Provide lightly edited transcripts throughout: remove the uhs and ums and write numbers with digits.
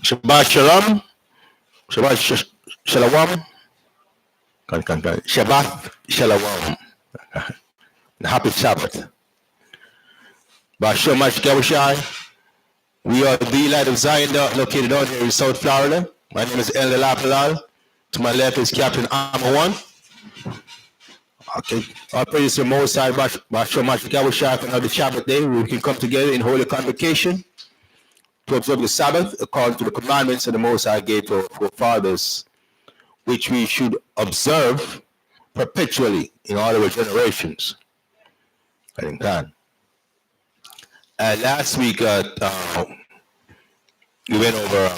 Shabbat Shalom. Shalom. Shabbat Shalom. Happy Sabbath. Bashem Mashkawashai. We are the Light of Zion, located out here in South Florida. My name is El Lapalal. To my left is Captain Armor One. Okay. Our praise to the Most High, Bashem Mashkawashai, for another Sabbath day where we can come together in holy convocation to observe the Sabbath according to the commandments that the Most High gave to our fathers, which we should observe perpetually in all our generations. I think that. Last week, we went over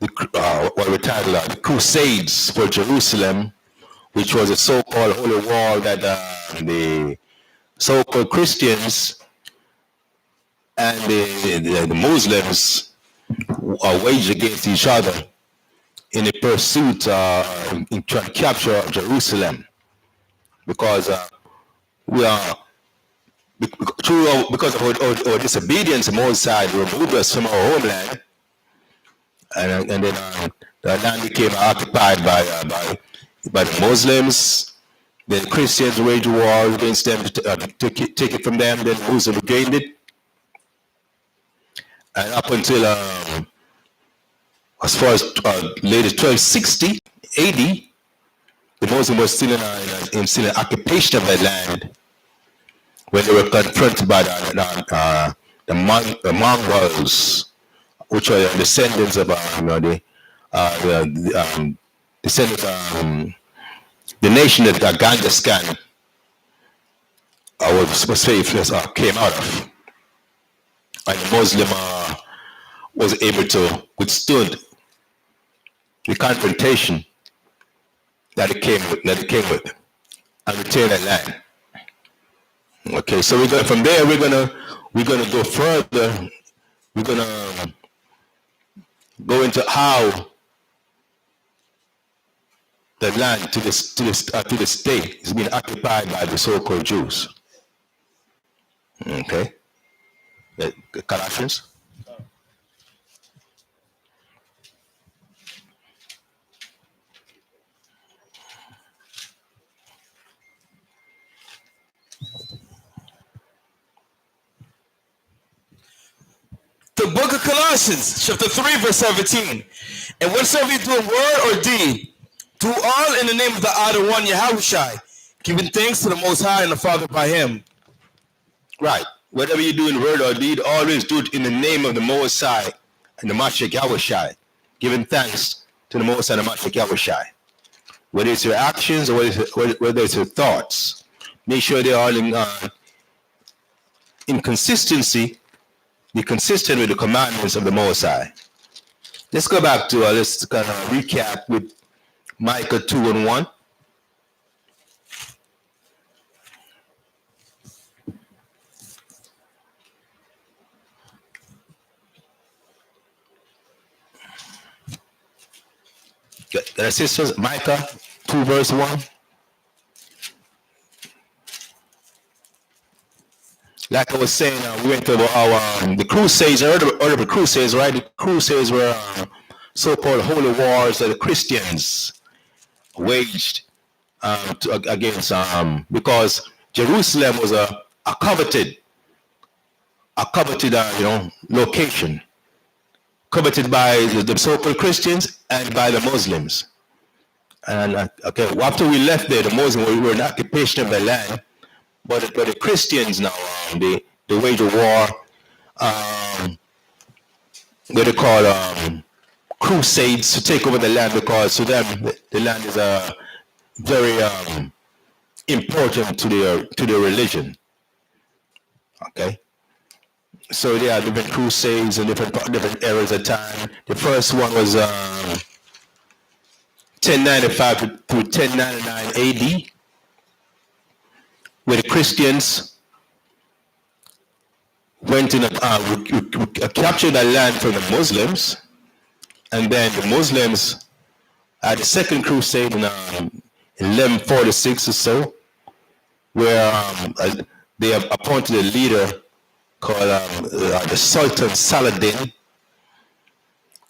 what we titled the Crusades for Jerusalem, which was a so-called holy war that the so-called Christians and the Muslims waged against each other in the pursuit in trying to capture Jerusalem, because because of our disobedience, the Most High removed us from our homeland, and then the land became occupied by the Muslims. Then the Christians waged war against them to take it from them. Then the Muslims gained it, and up until as far as late 1260 AD, the Muslims were still in occupation of that land when they were confronted by the Mongols, which are the descendants of the nation that Genghis Khan came out of, and the Muslim was able to withstood the confrontation that it came with and retain that land. Okay, so from there we're gonna go further. We're gonna go into how the land to the state is being occupied by the so-called Jews. Okay, Colossians. The book of Colossians, chapter 3, verse 17. And whatsoever you do in word or deed, do all in the name of the other one, Yahushai, giving thanks to the Most High and the Father by him. Right. Whatever you do in word or deed, always do it in the name of the Most High and the Mashiach Yahushai, giving thanks to the Most High and the Mashiach Yahushai. Whether it's your actions or whether it's your thoughts, make sure they are in consistency. Be consistent with the commandments of the Most High. Let's go back to let's kind of recap with Micah 2:1. Got sisters, Micah 2 verse 1. Like I was saying, we went over the Crusades. I heard of the Crusades, right? The Crusades were so-called holy wars that the Christians waged against, because Jerusalem was a coveted location, coveted by the so-called Christians and by the Muslims. And after we left there, the Muslims were in occupation of the land. But the Christians now, they wage a war, what they call crusades, to take over the land, because to them the land is very important to their religion. Okay, so there are different crusades and different eras of time. The first one was 1095 to 1099 AD. Where the Christians went in captured the land from the Muslims, and then the Muslims had the second crusade in 1146 or so, where they have appointed a leader called the Sultan Saladin,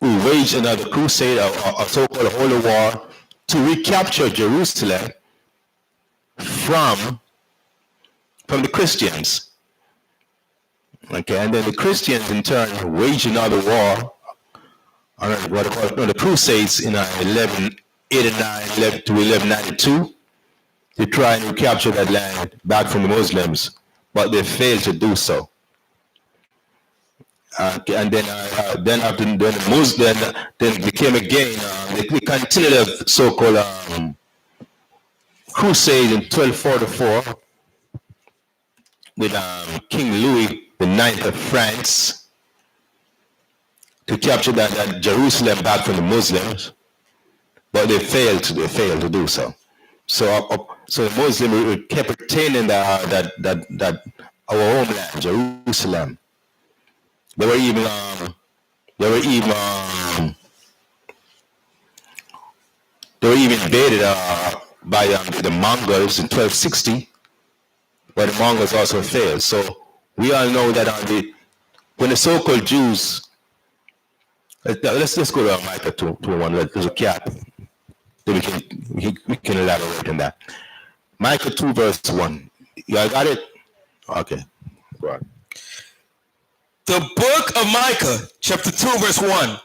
who waged another crusade, a so-called holy war, to recapture Jerusalem from the Christians. Okay, and then the Christians in turn waged another war on what they call the Crusades in 1189 to 1192 to try and recapture that land back from the Muslims, but they failed to do so. And then after the Muslim, then they came again. They continued the so-called crusade in 1244 with King Louis the Ninth of France to capture that Jerusalem back from the Muslims, but they failed to do so. So the Muslims kept retaining that our homeland, Jerusalem. They were even invaded by the Mongols in 1260, but the Mongols also failed. So we all know that when the so-called Jews, let's go to Micah 2:1. There's a cap. Then we can elaborate on that. Micah 2 verse 1. You all got it? Okay. Go on. The book of Micah, chapter 2, verse 1.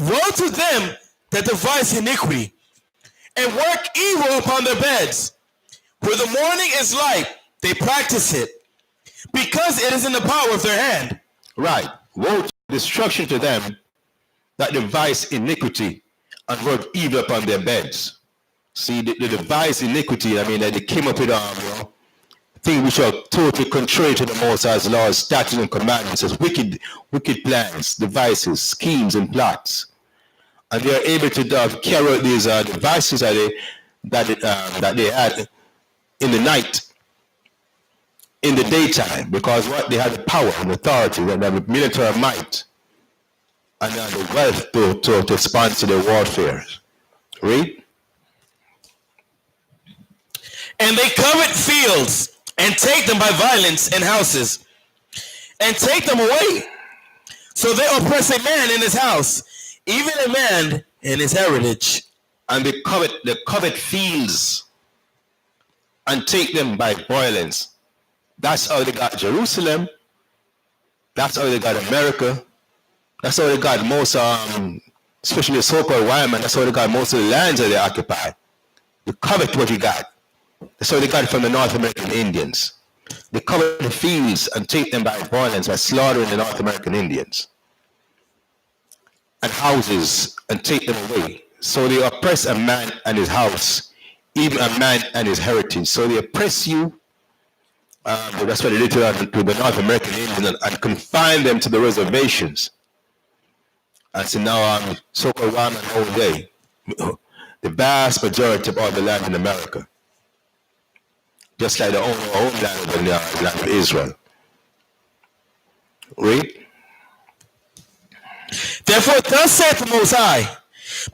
Woe to them that devise iniquity and work evil upon their beds. Where the morning is light, they practice it, because it is in the power of their hand. Right. Woe to destruction to them that devise iniquity and work evil upon their beds. See, the devise iniquity, I mean, that they came up with things which are totally contrary to the Most High's laws, statutes, and commandments, as wicked plans, devices, schemes, and plots. And they are able to carry out these devices that they had in the night, in the daytime, because they had the power and authority, and the military might, and the wealth to sponsor their warfare. Read. And they covet fields, and take them by violence, and houses, and take them away. So they oppress a man in his house, even a man in his heritage. And they covet fields, and take them by violence. That's how they got Jerusalem. That's how they got America. That's how they got most, especially the so-called white man, that's how they got most of the lands that they occupy. They covet what you got. That's how they got it from the North American Indians. They covet the fields and take them by violence, by slaughtering the North American Indians. And houses, and take them away. So they oppress a man and his house, even a man and his heritage. So they oppress you. That's what they did to the North American Indians, and confine them to the reservations. And so now so-called white man all day, the vast majority of all the land in America, just like the homeland of the land of Israel. Read. Therefore, thus saith the Most High,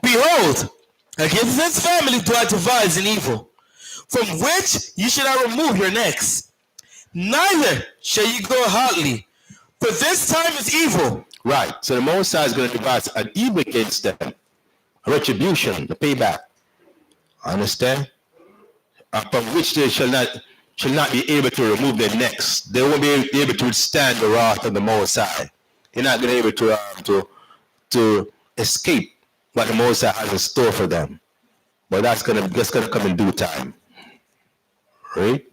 Behold, against this family do I devise an evil, from which ye shall not remove your necks, neither shall ye go hotly, for this time is evil. Right. So the Most High is going to devise an evil against them, a retribution, the payback. Understand? From which they shall not be able to remove their necks. They won't be able to withstand the wrath of the Most High. They're not going to be able to escape what the Most High has in store for them. But that's gonna come in due time. Right?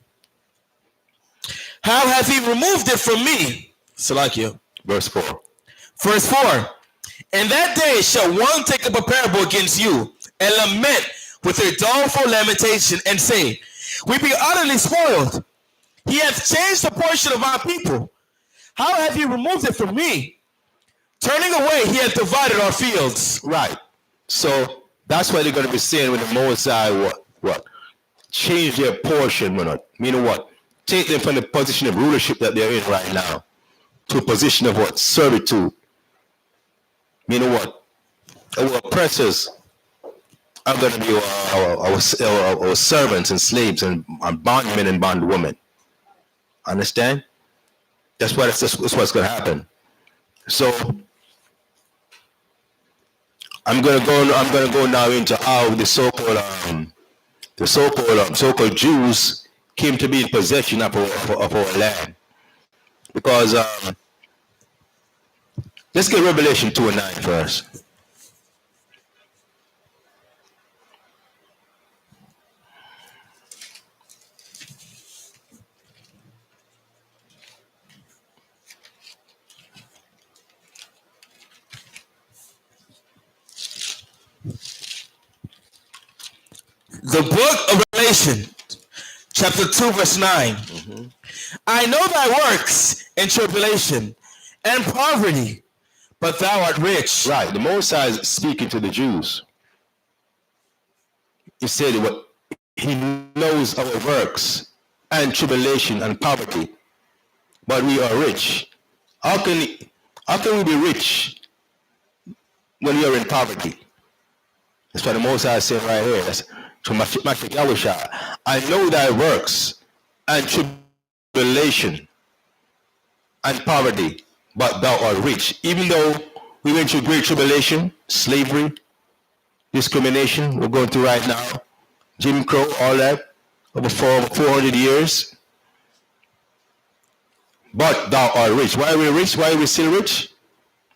How hath he removed it from me? Salakia. Verse 4. Verse 4. In that day shall one take up a parable against you, and lament with their doleful lamentation, and say, We be utterly spoiled. He hath changed the portion of our people. How have you removed it from me? Turning away, he hath divided our fields. Right. So that's why they're going to be saying when the Most High what? Change their portion, meaning what? Take them from the position of rulership that they're in right now to a position of what? Servitude. Meaning what? Our oppressors are going to be our servants and slaves and bondmen and bondwomen. Understand? That's what's going to happen. So I'm gonna go now into how the so-called Jews came to be in possession of our land. Because let's get Revelation 2:9 first. The book of Revelation, chapter 2, verse 9. I know thy works and tribulation and poverty, but thou art rich. Right, the Most High is speaking to the Jews. He said what he knows our works and tribulation and poverty, but we are rich. How can we be rich when we are in poverty? That's what the Most High said right here. That's from Yahushua. I know thy works and tribulation and poverty, but thou art rich. Even though we went through great tribulation, slavery, discrimination, we're going through right now, Jim Crow, all that, over 400 years. But thou art rich. Why are we rich? Why are we still rich?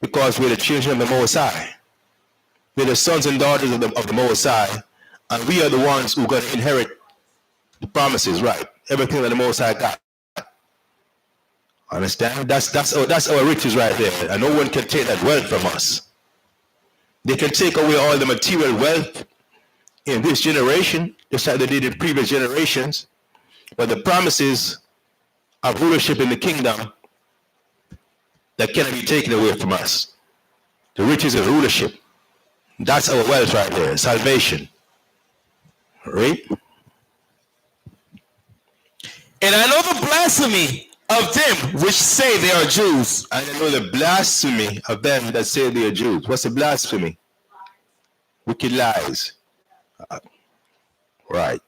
Because we're the children of the Most High. We're the sons and daughters of the Most High, and we are the ones who are going to inherit the promises, right? Everything that the Most High got. Understand? That's our riches right there, and no one can take that wealth from us. They can take away all the material wealth in this generation, just like they did in previous generations, but the promises of rulership in the kingdom that cannot be taken away from us. The riches of rulership. That's our wealth right there, salvation. Right? And I know the blasphemy of them which say they are Jews. And I know the blasphemy of them that say they are Jews. What's the blasphemy? Wicked lies. Right.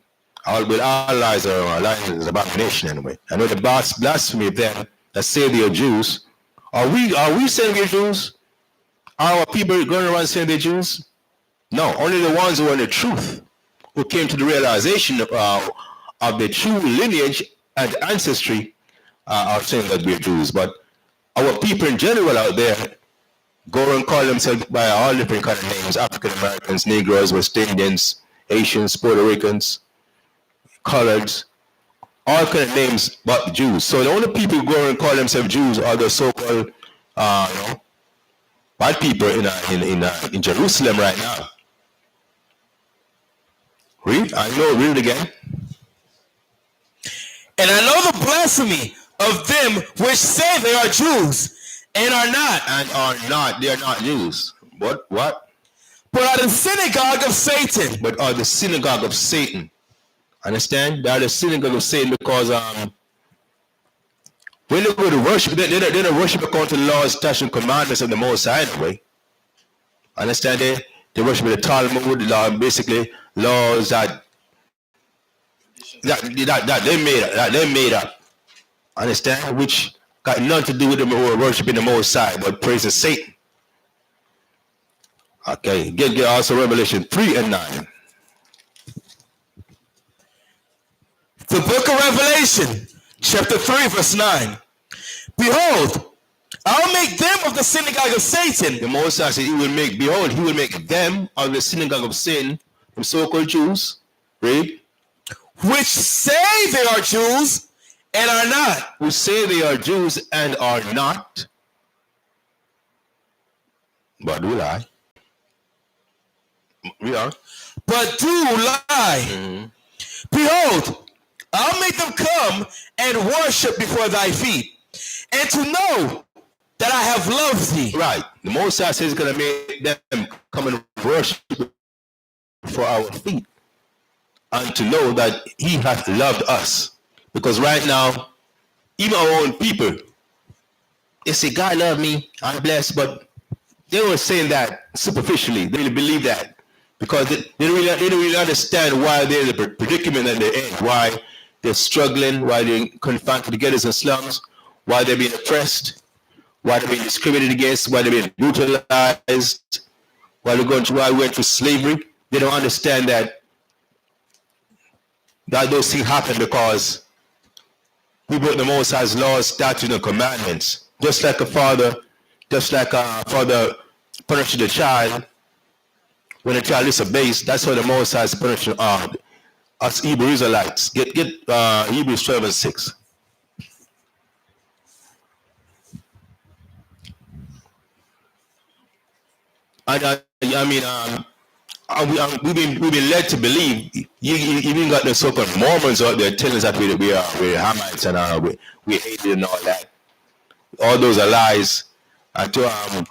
All lies are an abomination anyway. I know the blasphemy of them that say they are Jews. Are we saying we're Jews? Are our people going around saying they're Jews? No, only the ones who are in the truth, who came to the realization of the true lineage and ancestry are saying that we're Jews. But our people in general out there go and call themselves by all different kind of names: African Americans, Negroes, West Indians, Asians, Puerto Ricans, coloreds, all kind of names but Jews. So the only people who go and call themselves Jews are the so-called white people in Jerusalem right now. Read it again. And I know the blasphemy of them which say they are Jews and are not. And are not. They are not Jews. What? But are the synagogue of Satan. But are the synagogue of Satan. Understand? They are the synagogue of Satan because when they go to worship, they don't worship according to the laws, statutes, and commandments of the Most High anyway. Understand? They worship the Talmud, basically laws that they made up. Understand? Which got nothing to do with them who are worshiping the Most High, but praising Satan. Okay, get also Revelation 3 and 9. The book of Revelation, chapter 3, verse 9. Behold, I'll make them of the synagogue of Satan. The Most High said he will make them of the synagogue of Satan, the so-called Jews, read, which say they are Jews and are not. Who say they are Jews and are not, but do lie. We are. But do lie. Mm-hmm. Behold, I'll make them come and worship before thy feet, and to know that I have loved thee. Right. The Most High says he's going to make them come and worship before our feet, and to know that he hath loved us. Because right now, even our own people, they say, God love me, I'm blessed, but they were saying that superficially. They really believe that. Because they don't really understand why they're in the predicament that they're in, why they're struggling, why they're confined to the ghettos and slums, why they're being oppressed, why they're being discriminated against, why they're being brutalized, while we went through slavery. They don't understand that those things happen because we broke the Most High's laws, statutes, and commandments. Just like a father punishes the child when the child disobeys. That's how the Most High is punishing us Hebrew Israelites. Get Hebrews 12:6. And we've been led to believe. You even got the so-called Mormons out there telling us that we're Hamites and we hate it and all that. All those are lies. And to have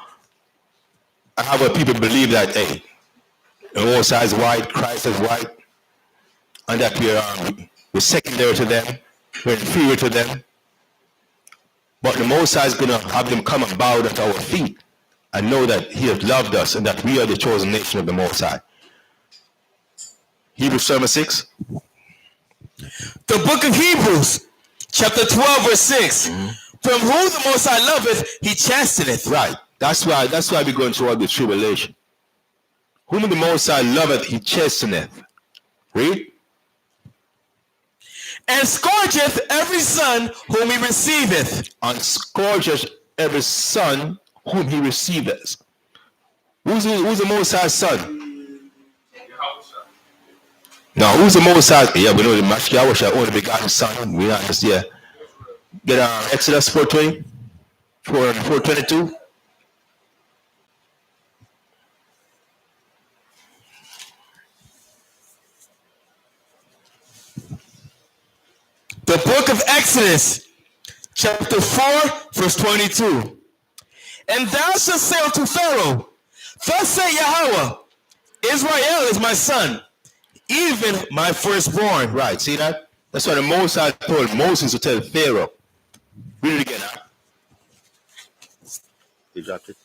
what people believe that the Most High is white, Christ is white, and that we're secondary to them, we're inferior to them. But the Most High is going to have them come and bow at our feet and know that He has loved us and that we are the chosen nation of the Most High. Hebrews 7:6. The book of Hebrews, chapter 12:6. From whom the Most High loveth, He chasteneth. Right. That's why we're going through all the tribulation. Whom the Most High loveth, He chasteneth. Read. And scourgeth every son whom He receiveth. And scourgeth every son whom He receiveth. Who's the Most High's son? Now, who's the Most High? Yeah, we know the Mashiach, only begotten Son. We understand. Yeah. Get Exodus 4:20, 4:22. The book of Exodus, chapter 4:22. And thou shalt say unto Pharaoh, thus say Yahweh, Israel is my son, even my firstborn. Right, see that? That's why the Most High told Moses to tell Pharaoh. Read it again, huh? You dropped it.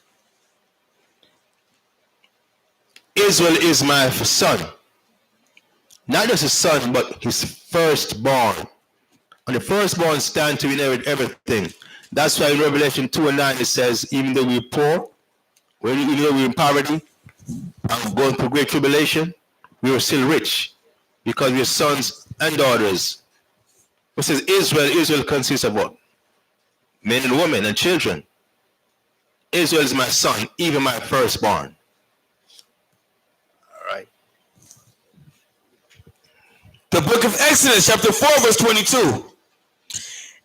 Israel is my son. Not just his son, but his firstborn. And the firstborn stand to inherit everything. That's why in Revelation 2:9 it says, even though we're poor, even though we're in poverty, and going through great tribulation, we are still rich because we're sons and daughters. It says Israel consists of what? Men and women and children. Israel is my son, even my firstborn. All right. The book of Exodus, chapter 4:22.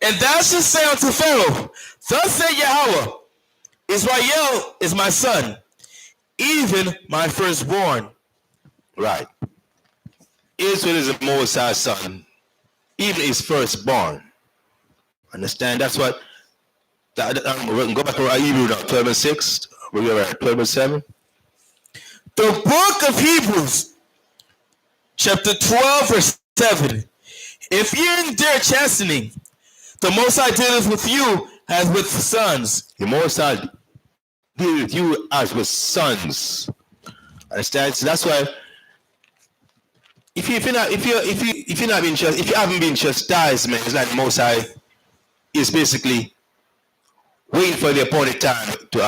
And thou shalt say unto Pharaoh, thus say Yahweh, Israel is my son, even my firstborn. Right. Israel is the Most High's son, even his firstborn. Understand? That's what. We can go back to our Hebrew now, 12:6. We are at 12:7. The book of Hebrews, chapter 12:7. If ye endure chastening, the Most High dealeth with you as with sons. The Most High dealeth with you as with sons. Understand? So that's why. If you haven't been chastised, man, it's like the Most High is basically waiting for the appointed time to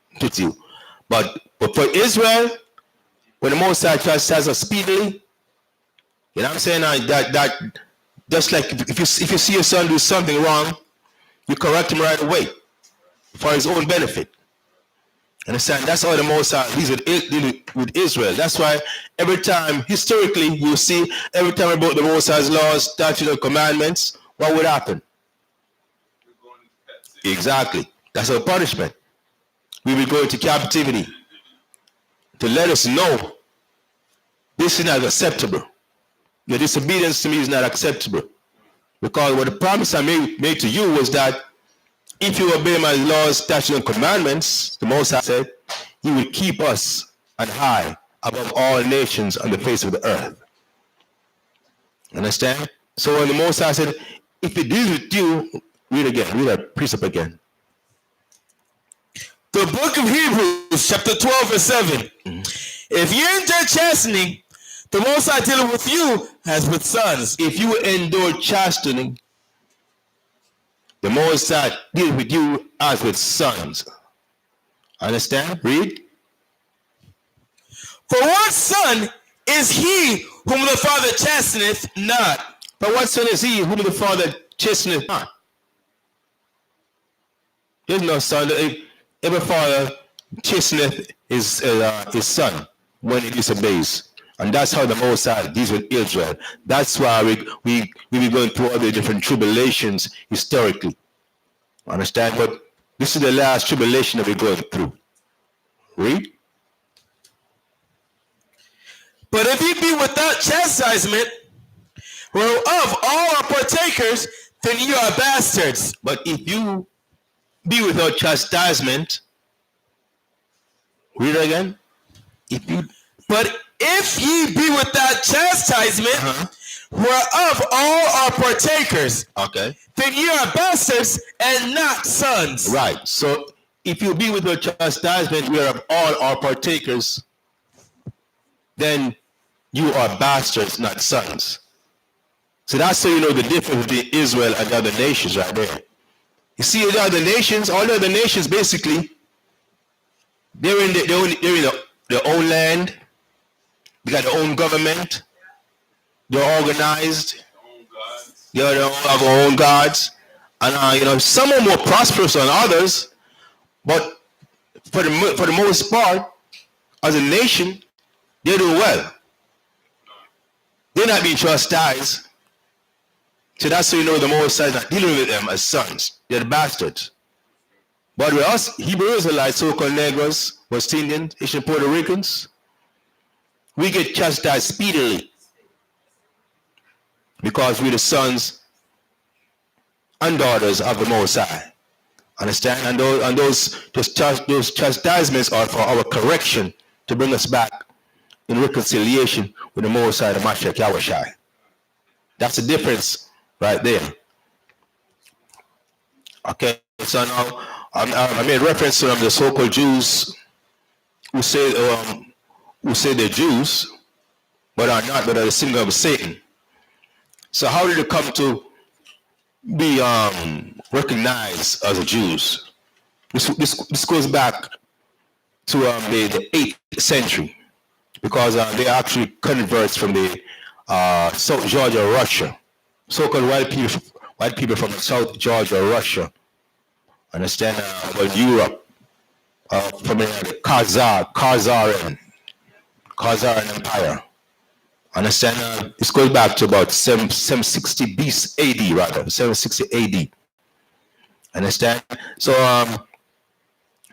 hit you. But for Israel, when the Most High chastises us speedily, you know what I'm saying? That just like if you see your son do something wrong, you correct him right away for his own benefit. Understand? That's how the Most High deals with Israel. That's why every time, historically, you see, every time about the Most High's laws, statutes, and commandments, what would happen? Exactly. That's our punishment. We will go into captivity to let us know this is not acceptable. Your disobedience to me is not acceptable. Because what the promise I made to you was that if you obey my laws, statutes, and commandments, the Most High said, He will keep us on high above all nations on the face of the earth. Understand? So when the Most High said, if it deals with you, read that precept again. The book of Hebrews, chapter 12:7. If you endure chastening, the Most High dealeth with you as with sons. If you endure chastening, the Most High deals with you as with sons. Understand? Read. For what son is he whom the Father chasteneth not? For what son is he whom the Father chasteneth not? There's no son. Every father chasteneth his son when he disobeys. And that's how the Most High deals with Israel. That's why we be going through all the different tribulations historically. Understand? But this is the last tribulation that we're going through. Read. But if ye be without chastisement, whereof all are partakers, then ye are bastards. But if you be without chastisement, read it again. But if ye be without chastisement, whereof all are partakers, okay, then ye are bastards and not sons. Right. So if you be without chastisement, whereof all are partakers, then you are bastards, not sons. So that's how you know the difference between Israel and the other nations right there. You see, the other nations, all the other nations basically, they're in their own land. They got their own government. They're organized. They have their own gods. And some are more prosperous than others, but for the most part, as a nation, they're doing well. They're not being chastised. So that's how you know the Most High is not dealing with them as sons. They're the bastards. But with us, Hebrew Israelites, so-called Negroes, West Indians, Asian Puerto Ricans, we get chastised speedily because we're the sons and daughters of the Most High. Understand? And those chastisements are for our correction to bring us back in reconciliation with the Most High, the Mashiach Yahushai. That's the difference right there. Okay, so now I made reference to the so-called Jews who say they're Jews, but are not, but are the synagogue of Satan. So how did it come to be recognized as a Jews? This goes back to the 8th century, because they actually converts from the South Georgia, Russia. So-called white people from South Georgia, Russia. Understand? Europe, from the Khazarian Empire. Understand? This goes back to about 760 AD, rather, 760 AD. Understand? So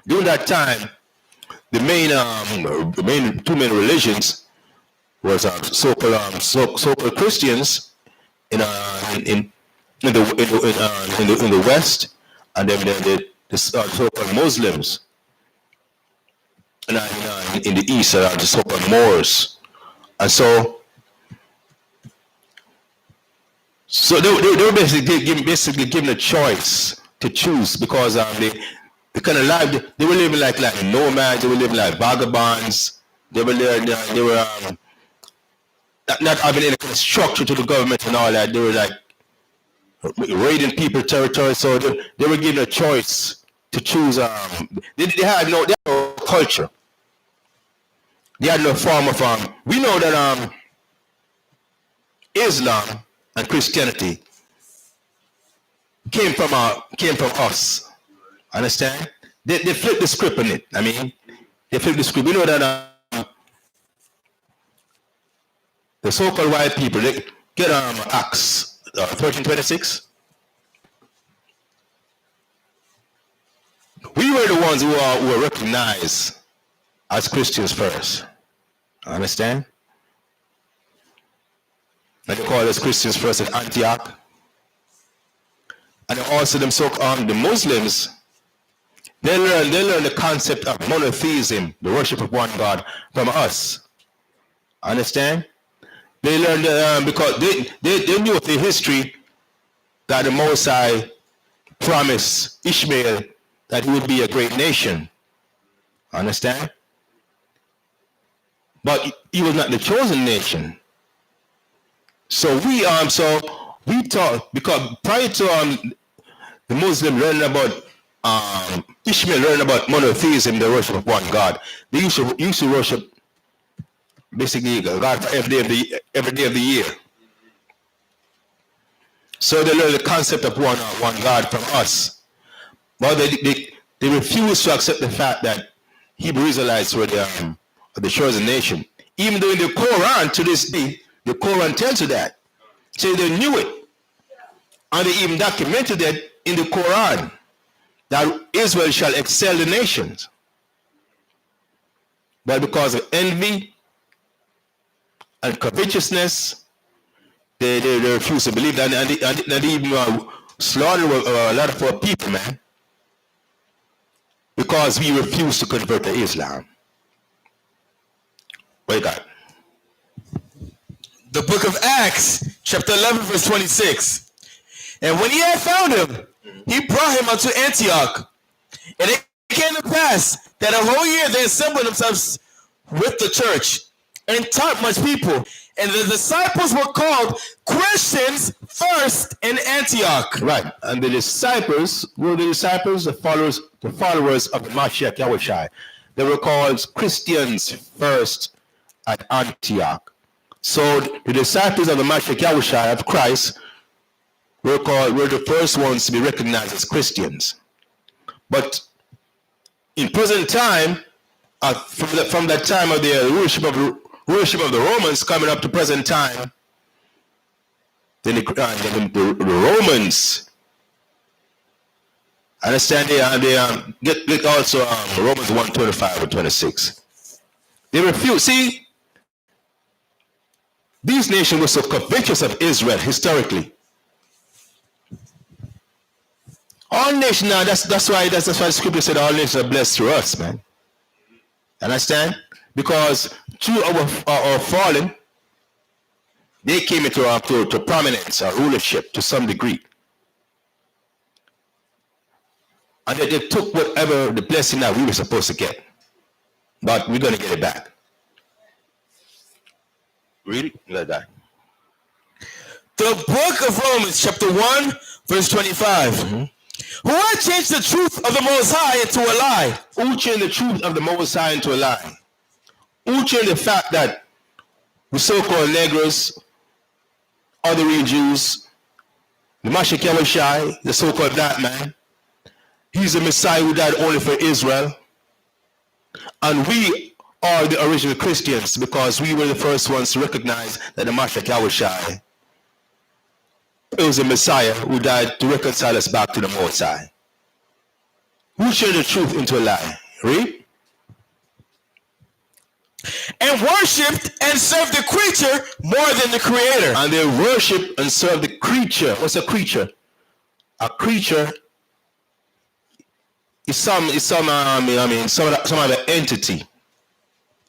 during that time, the two main religions was so-called Christians in the West, and then the so-called Muslims in the East, the so-called Moors. And so they were basically given a choice to choose, because the kind of life they were living like nomads. They were living like vagabonds. They were not having any kind of structure to the government and all that. They were like raiding people's territory. So they were given a choice to choose. They had no culture. They had no form of we know that Islam and Christianity came from us. Understand? They flipped the script on it. I mean, they flipped the script. We know that the so-called white people, they get Acts 13:26. We were the ones who were recognized as Christians first. Understand? And they call us Christians first in Antioch. And also the Muslims, they learn the concept of monotheism, the worship of one God, from us. Understand? They learned because they knew the history that the Most High promised Ishmael that he would be a great nation. Understand? But he was not the chosen nation. So we taught, because prior to the Muslim learning about Ishmael learning about monotheism, the worship of one God, they used to worship basically God for every day of the year. So they learn the concept of one God from us. But they refuse to accept the fact that Hebrew Israelites were the chosen nation. Even though in the Quran to this day, the Quran tells you that. So they knew it. And they even documented that in the Quran, that Israel shall excel the nations. But because of envy and covetousness, they refuse to believe that, and they even slaughtered a lot of our people, man, because we refuse to convert to Islam. What you got? The book of Acts, chapter 11, verse 26. And when he had found him, he brought him unto Antioch. And it came to pass that a whole year they assembled themselves with the church and taught much people. And the disciples were called Christians first in Antioch. Right. And the disciples were the followers of the Mashiach Yahushai. They were called Christians first at Antioch. So the disciples of the Mashiach Yahushai of Christ were the first ones to be recognized as Christians. But in present time, from that time of the worship of the Romans coming up to present time, then the Romans, understand, they get also Romans 1:25 or 26. They refuse. See, these nations were so covetous of Israel historically. All nations now, that's why the scripture said all nations are blessed through us, man. Understand? Because through our falling, they came into to prominence or rulership to some degree. And they took whatever the blessing that we were supposed to get. But we're going to get it back. Read it like that. The book of Romans, chapter 1, verse 25. Mm-hmm. Who had changed the truth of the Most High into a lie? Who changed the truth of the Most High into a lie? Who changed the fact that the so-called Negroes, other real Jews, the Mashiach Yahushai, the so-called black man, he's the Messiah who died only for Israel. And we are the original Christians because we were the first ones to recognize that the Mashiach Yahushai, it was the Messiah who died to reconcile us back to the Most High. Who changed the truth into a lie? Read. And worshipped and served the creature more than the Creator. And they worship and serve the creature. What's a creature? A creature is some other entity.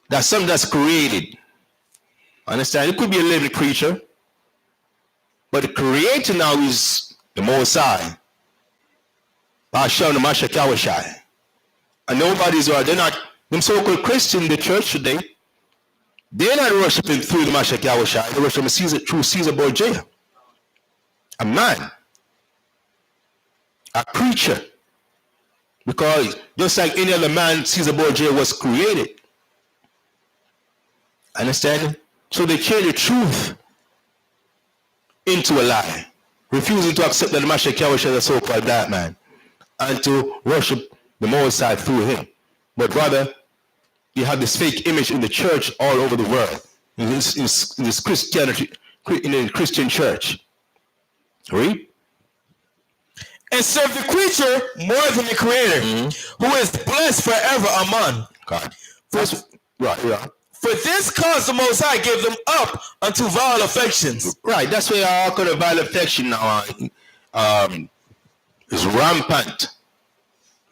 That's something that's created. Understand? It could be a living creature, but the creator now is the Most High. Hashem, the Mashiach Yahushai. And they're not, them so-called Christians in the church today, they're not worshiping through the Mashiach Yahushai. They're worshiping through Caesar Borgia. A man. A creature. Because just like any other man, Caesar Borgia was created. Understand? So they change the truth into a lie, refusing to accept that the Mashiach Yahushua is a so-called black man, and to worship the Most High through him. But rather, you have this fake image in the church all over the world, in this Christianity, in the Christian church. Read. And serve the creature more than the Creator, who is blessed forever. Amen. God. Right, yeah. For this cause the Most High gave them up unto vile affections. Right, that's why all kind of vile affection now is rampant.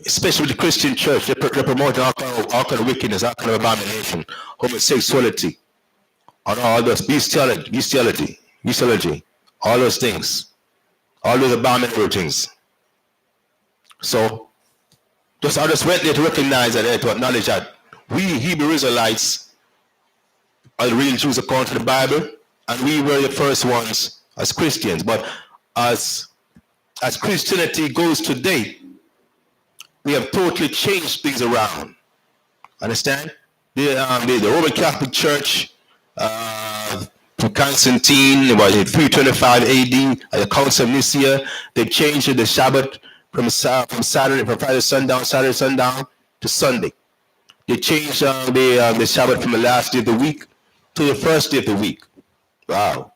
Especially the Christian church. They're promoting all kind of wickedness, all kind of abomination, homosexuality, and all those bestiality, all those things, all those abominable things. So, I just went there to recognize that, to acknowledge that we Hebrew Israelites are the real Jews according to the Bible, and we were the first ones as Christians. But as Christianity goes today, we have totally changed things around. Understand? The Roman Catholic Church From Constantine, it was in 325 AD, at the Council of Nicaea. They changed the Sabbath from Friday Saturday sundown to Sunday. They changed the Sabbath from the last day of the week to the first day of the week. Wow.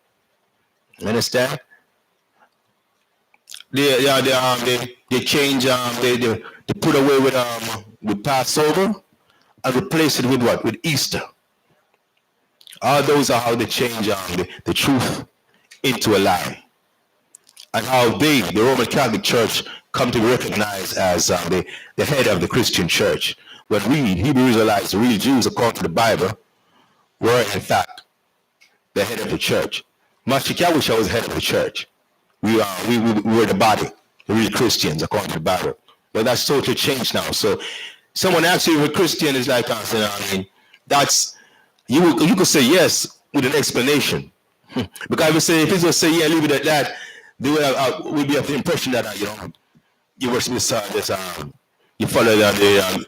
You understand? They changed, they put away with Passover and replace it with what? With Easter. All those are how they change the truth into a lie. And how they, the Roman Catholic Church, come to be recognized as the head of the Christian church. When we, Hebrew Israelites, the real Jews, according to the Bible, were in fact the head of the church. Mashiach was the head of the church. We were the body, the real Christians, according to the Bible. But that's totally changed now. So someone asks you if a Christian is like us, you know what I mean? That's, you could say yes with an explanation. Because if it's just say yeah, leave it at that, they will be of the impression that you worship this, you follow the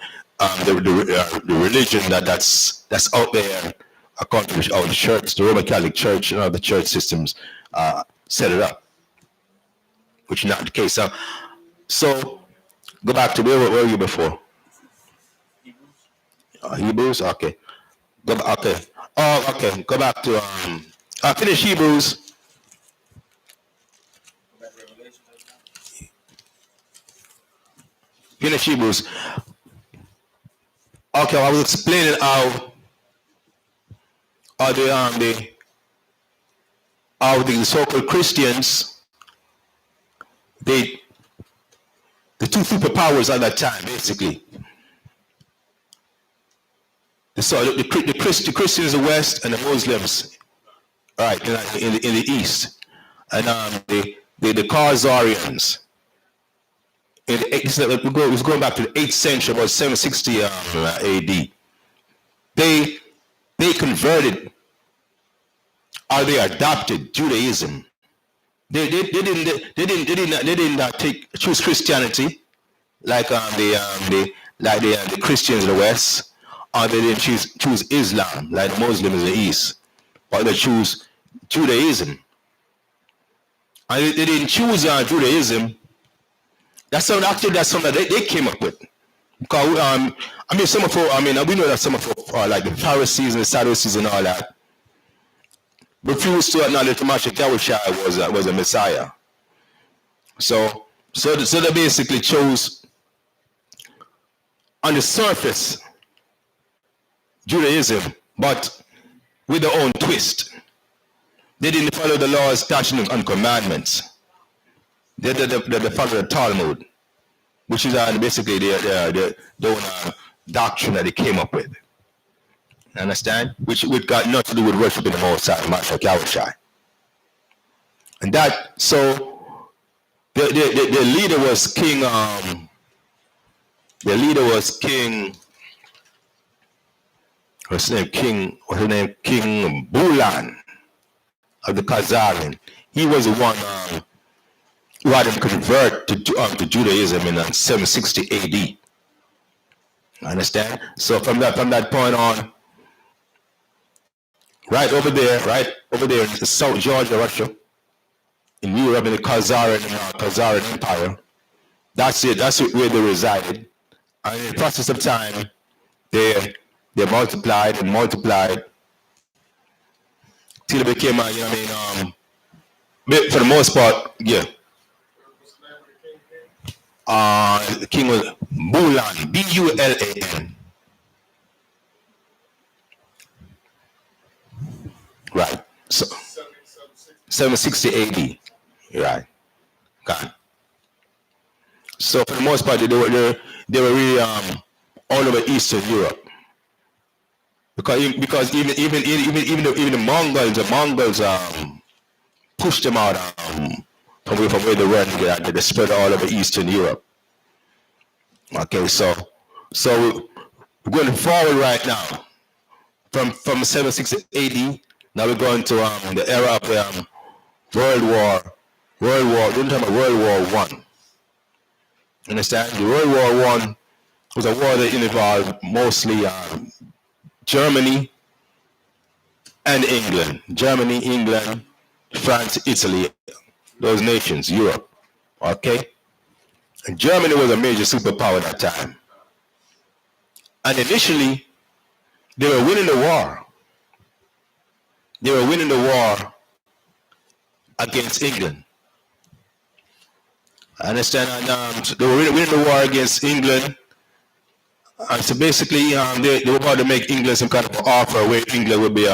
religion that's out there according to our church, the Roman Catholic Church, and other church systems set it up, which is not the case. So go back to where were you before? Hebrews. Okay. Okay. Oh, okay. Go back to finish Hebrews. Finish Hebrews. Okay, I was explaining how the so-called Christians, the two superpowers at that time, basically. The Christians in the West and the Muslims, right, in the East, and the Khazarians. It was going back to the 8th century, about 760 AD. They converted, or they adopted Judaism. They didn't choose Christianity like the Christians in the West, or they didn't choose Islam like the Muslims in the East, or they choose Judaism. And they didn't choose Judaism. That's something that they came up with. Because we know that some of like the Pharisees and the Sadducees and all that refused to acknowledge that Mashiach was a Messiah. So they basically chose on the surface Judaism, but with their own twist. They didn't follow the laws, statutes, and commandments. They follow the Talmud, which is basically their own doctrine that they came up with. Understand? Which got nothing to do with worshiping the Most High, Mashiach. And that, so the leader was King. The leader was King. What's his name? King Bulan of the Khazarian. He was the one who had him convert to Judaism in 760 AD. Understand? So from that point on, right over there in South Georgia, Russia, in Europe, in the Khazarian Empire, that's where they resided. And in the process of time, they multiplied till it became for the most part, yeah. The king was Bulan, Bulan. Right. So 760 AD. Right. God. So for the most part, they were really all over Eastern Europe. Because even the Mongols pushed them out from where they were, and they spread all over Eastern Europe. Okay, so we're going forward right now from 760 AD. Now we're going to the era of World War. We're talking about World War I. Understand? The World War I was a war that involved mostly Germany, and England. Germany, England, France, Italy, those nations, Europe. Okay? And Germany was a major superpower at that time. And initially, they were winning the war. They were winning the war against England. I understand? And so they were winning the war against England. And so basically, they were about to make England some kind of offer where England would be,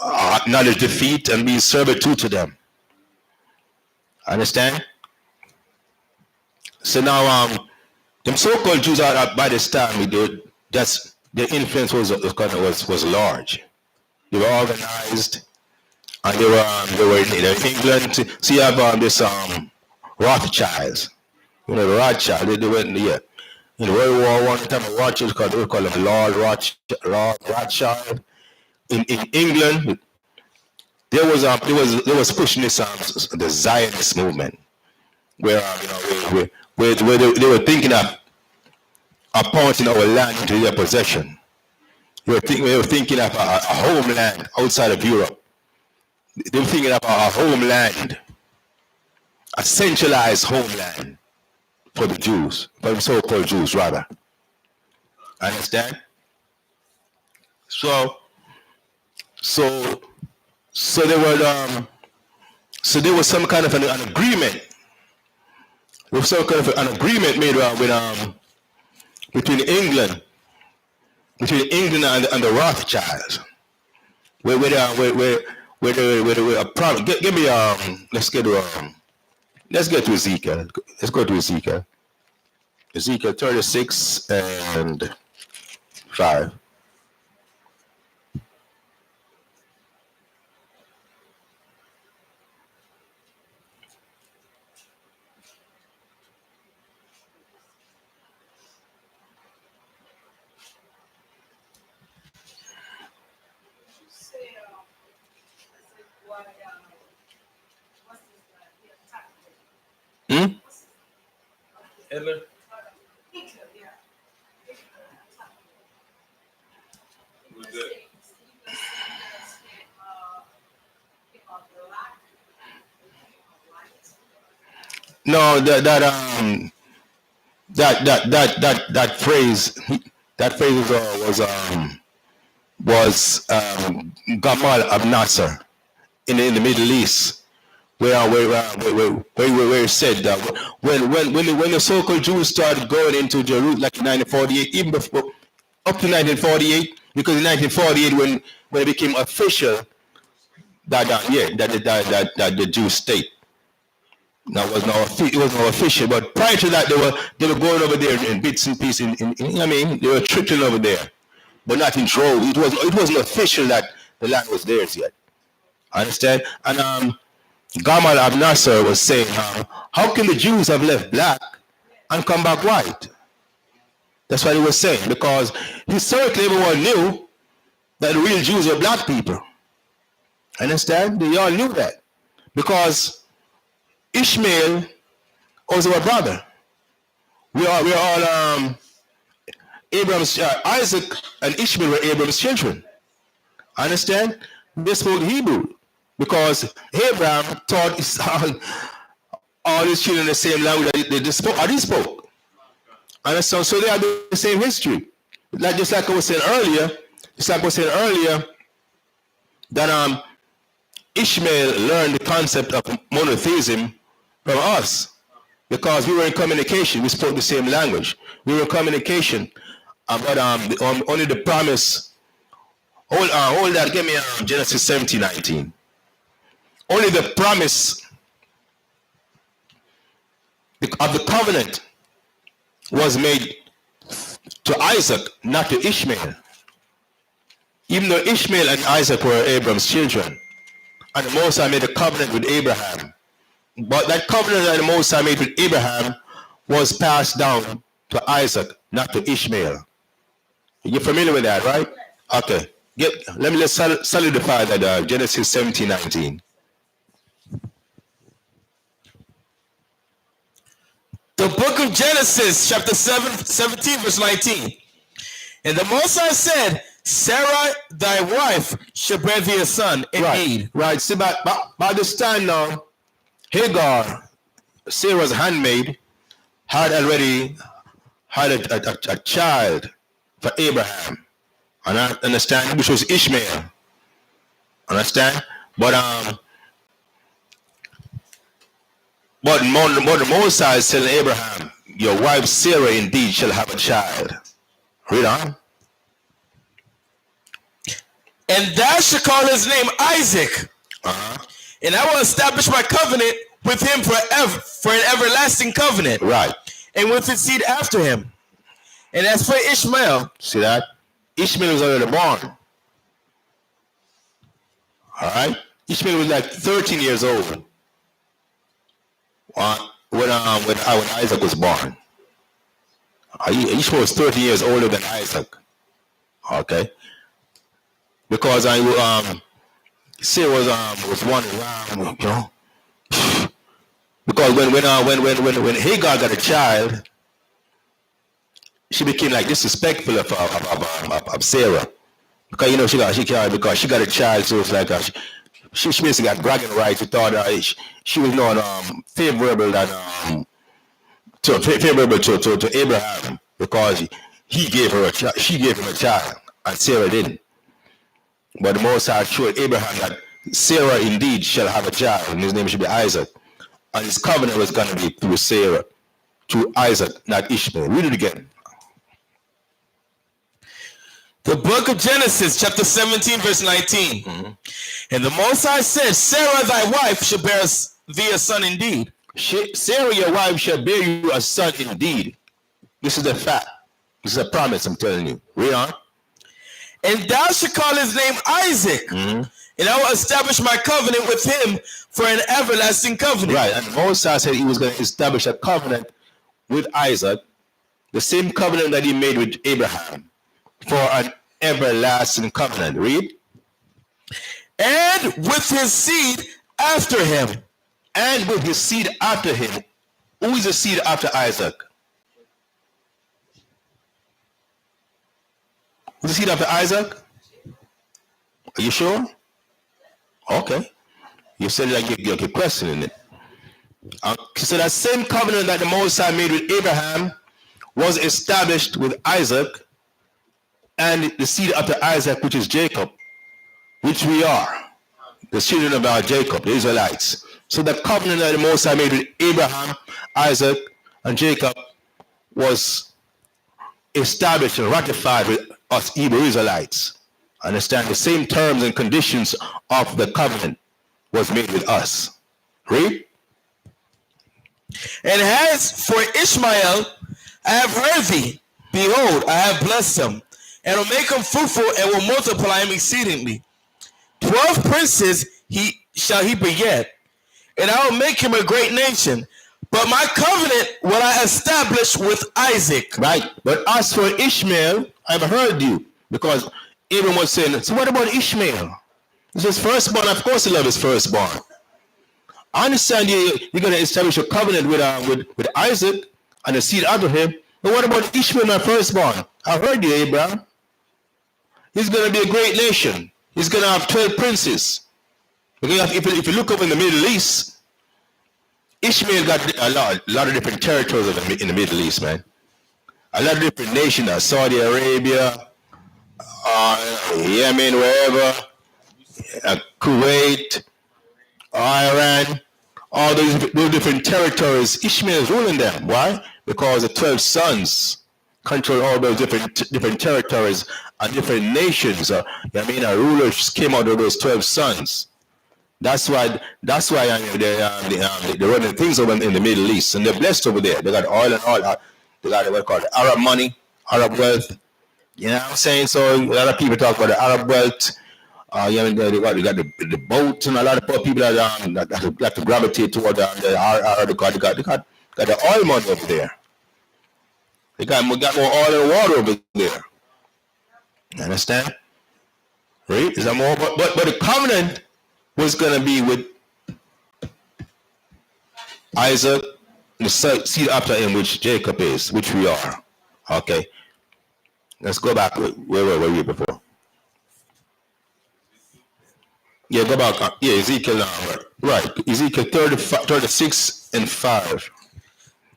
acknowledge defeat and be servitude to them. Understand? So now, them so-called Jews are by this time, that's their influence was large. They were organized, and they were in England. So you have this Rothschilds. You know the Rothschild. They went in World War One. The time of Rothschild, they call him Lord Rothschild. In England, there was pushing this the Zionist movement, where they were thinking of appointing our land into their possession. They were thinking of a homeland outside of Europe. They were thinking of a homeland, a centralized homeland for the Jews, for the so-called Jews, rather. Understand? So there was some kind of an agreement. There was some kind of an agreement made between England and the Rothschilds. Where a problem. Give me let's get to Ezekiel. Let's go to Ezekiel. Ezekiel 36 and 5. Hitler. No, that phrase was Gamal of Nasser in the Middle East, where it said that when the so-called Jews started going into Jerusalem, like in 1948, even before up to 1948, because in 1948 when it became official that the Jewish state. Now it was not official, but prior to that they were going over there in bits and pieces. They were trickling over there, but not in droves. It wasn't official that the land was theirs yet. Understand? And Gamal Abd Nasser was saying, how can the Jews have left black and come back white? That's what he was saying, because historically everyone knew that the real Jews were black people. Understand? They all knew that, because Ishmael was our brother. We are all Abraham's Isaac and Ishmael were Abraham's children. Understand? They spoke Hebrew because Abraham taught all his children the same language that they spoke. Understand? So they have the same history. Just like I was saying earlier, that Ishmael learned the concept of monotheism from us, because we were in communication. We spoke the same language. We were in communication, but only the promise. Hold that. Give me Genesis 17:19. Only the promise of the covenant was made to Isaac, not to Ishmael. Even though Ishmael and Isaac were Abraham's children, and the Most High made a covenant with Abraham. But that covenant that the Most High made with Abraham was passed down to Isaac, not to Ishmael. You're familiar with that, right? Okay. Let me solidify that. Genesis 17:19. The book of Genesis, chapter 17, verse 19. And the Most High said, Sarah, thy wife, shall bear thee a son, indeed. Right. See, by this time now, Hagar, Sarah's handmaid, had already had a child for Abraham. And I understand, which was Ishmael. Understand? But the Moses is telling Abraham, your wife Sarah indeed shall have a child. Read on. And thou shalt call his name Isaac. Uh-huh. And I will establish my covenant with him forever, for an everlasting covenant. Right. And with his seed after him. And as for Ishmael. See that? Ishmael was already born. Alright? Ishmael was like 13 years old when Isaac was born. Ishmael was 13 years older than Isaac. Okay? Because Sarah was wandering around, you know. Because when Hagar got a child, she became like disrespectful of Sarah. Because you know she got a child, so it's like she basically got bragging rights. She thought she was not favorable to Abraham because he gave her she gave him a child, and Sarah didn't. But the Most High showed Abraham that Sarah indeed shall have a child, and his name should be Isaac. And his covenant was going to be through Sarah, through Isaac, not Ishmael. Read it again. The book of Genesis, chapter 17, verse 19. Mm-hmm. And the Most High said, Sarah, thy wife, shall bear thee a son indeed. Sarah, your wife, shall bear you a son indeed. This is a fact. This is a promise, I'm telling you. Read on. And thou shalt call his name Isaac. Mm-hmm. And I will establish my covenant with him for an everlasting covenant. Right, and Moses said he was going to establish a covenant with Isaac, the same covenant that he made with Abraham, for an everlasting covenant. Read. And with his seed after him. And with his seed after him. Who is the seed after Isaac? Who's the seed after Isaac? Are you sure? Okay. You said like you're questioning it. So that same covenant that the Moses made with Abraham was established with Isaac, and the seed after Isaac, which is Jacob, which we are, the children of our Jacob, the Israelites. So the covenant that the Moses made with Abraham, Isaac, and Jacob was established and ratified with us Hebrew Israelites. Understand, the same terms and conditions of the covenant was made with us. Read. And as for Ishmael, I have heard thee. Behold, I have blessed him, and will make him fruitful, and will multiply him exceedingly. 12 princes shall he beget, and I will make him a great nation. But my covenant will I establish with Isaac. Right. But as for Ishmael, I've heard you. Because Abraham was saying, so what about Ishmael? He's his firstborn. Of course he loves his firstborn. I understand you're going to establish a covenant with Isaac and the seed after him. But what about Ishmael, my firstborn? I heard you, Abraham. He's going to be a great nation. He's going to have 12 princes. If you look up in the Middle East, Ishmael got a lot of different territories in the Middle East, man. A lot of different nations, Saudi Arabia, Yemen, wherever, Kuwait, Iran, all those different territories. Ishmael is ruling them. Why? Because the 12 sons control all those different territories and different nations. Rulers came out of those 12 sons. That's why they're running things over in the Middle East, and they're blessed over there. They got oil and all. They got what called Arab money, Arab wealth. You know what I'm saying? So a lot of people talk about the Arab wealth. They got the boats, and a lot of people that to gravitate toward the oil money over there. They got more oil and water over there. You understand? Right? Is that more? But the covenant was going to be with Isaac, the seed after him, which Jacob is, which we are. Okay. Let's go back where were we before? Yeah, go back. Yeah, Ezekiel now. Right. Ezekiel 36 and 5.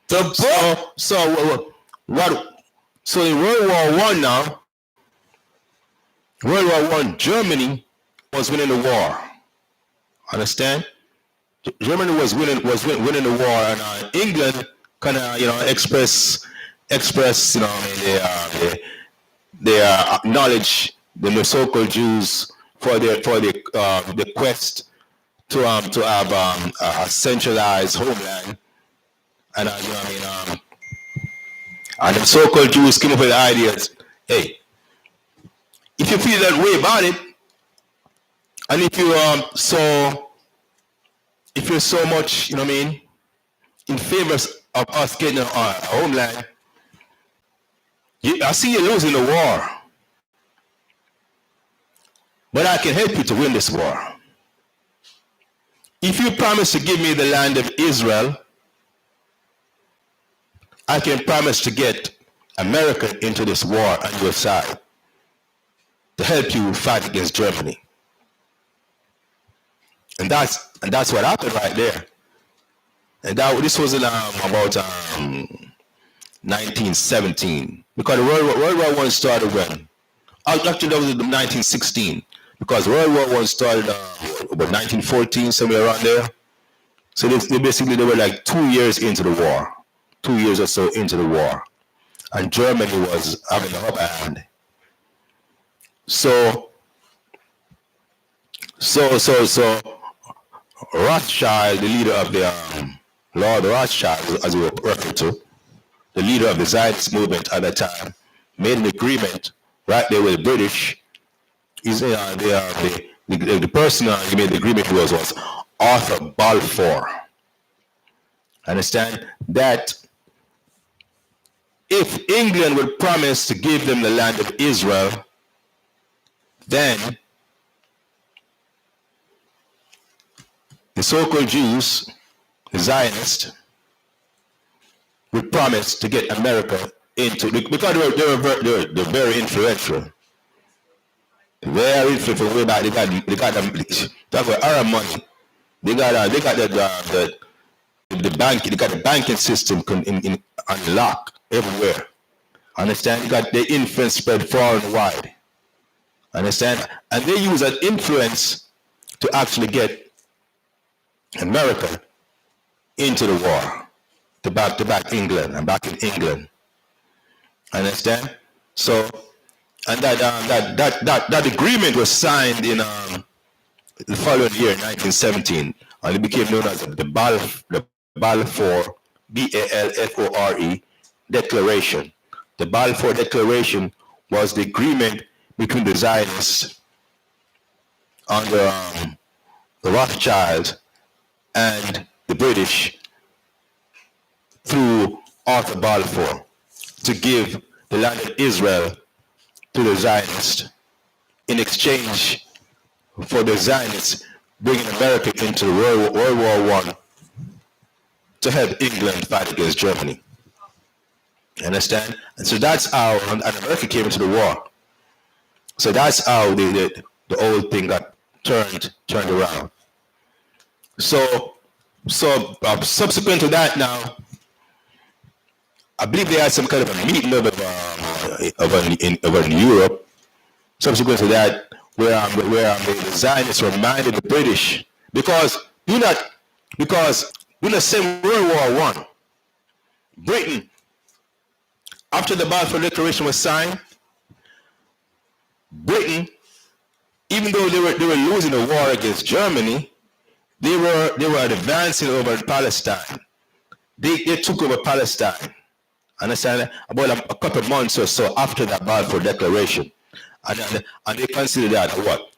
The book. What? So in World War One now, World War One, Germany was winning the war. Understand? Germany was winning the war, and England kind of express they acknowledge the so-called Jews for the quest to have a centralized homeland, and and the so-called Jews came up with the idea that, hey, if you feel that way about it, and if you're so much in favor of us getting a homeland, I see you losing the war, but I can help you to win this war. If you promise to give me the land of Israel, I can promise to get America into this war on your side to help you fight against Germany. And that's what happened right there. And this was in about 1917, because World War One started when? Actually, that was in 1916, because World War One started about 1914, somewhere around there. So they were like 2 years into the war, 2 years or so into the war, and Germany was having the upper hand. So Rothschild, the leader of the Lord Rothschild, as we were referred to, the leader of the Zionist movement at that time, made an agreement right there with the British. The person he made the agreement with was Arthur Balfour. Understand that if England would promise to give them the land of Israel, then the so-called Jews, the Zionists, would promise to get America into, because they're very influential. Very influential way back. They got them. That's why Arab money. They got the bank. They got the banking system on lock everywhere. Understand? They influence spread far and wide. Understand? And they use that influence to actually get America into the war, to back England and back in England. Understand? So, and that agreement was signed in the following year, 1917, and it became known as the Balfour Balfour Declaration. The Balfour Declaration was the agreement between the Zionists under the Rothschilds and the British through Arthur Balfour to give the land of Israel to the Zionists in exchange for the Zionists bringing America into World War I to help England fight against Germany. You understand? And so that's how, and America came into the war. So that's how the whole thing got turned around. So subsequent to that now, I believe they had some kind of a meeting over in Europe. Subsequent to that, where the Zionists reminded the British, because during the same World War I, Britain, after the Balfour Declaration was signed, Britain, even though they were losing the war against Germany, they were advancing over Palestine. They took over Palestine. Understand? About a couple of months or so after that Balfour Declaration, and they consider that what?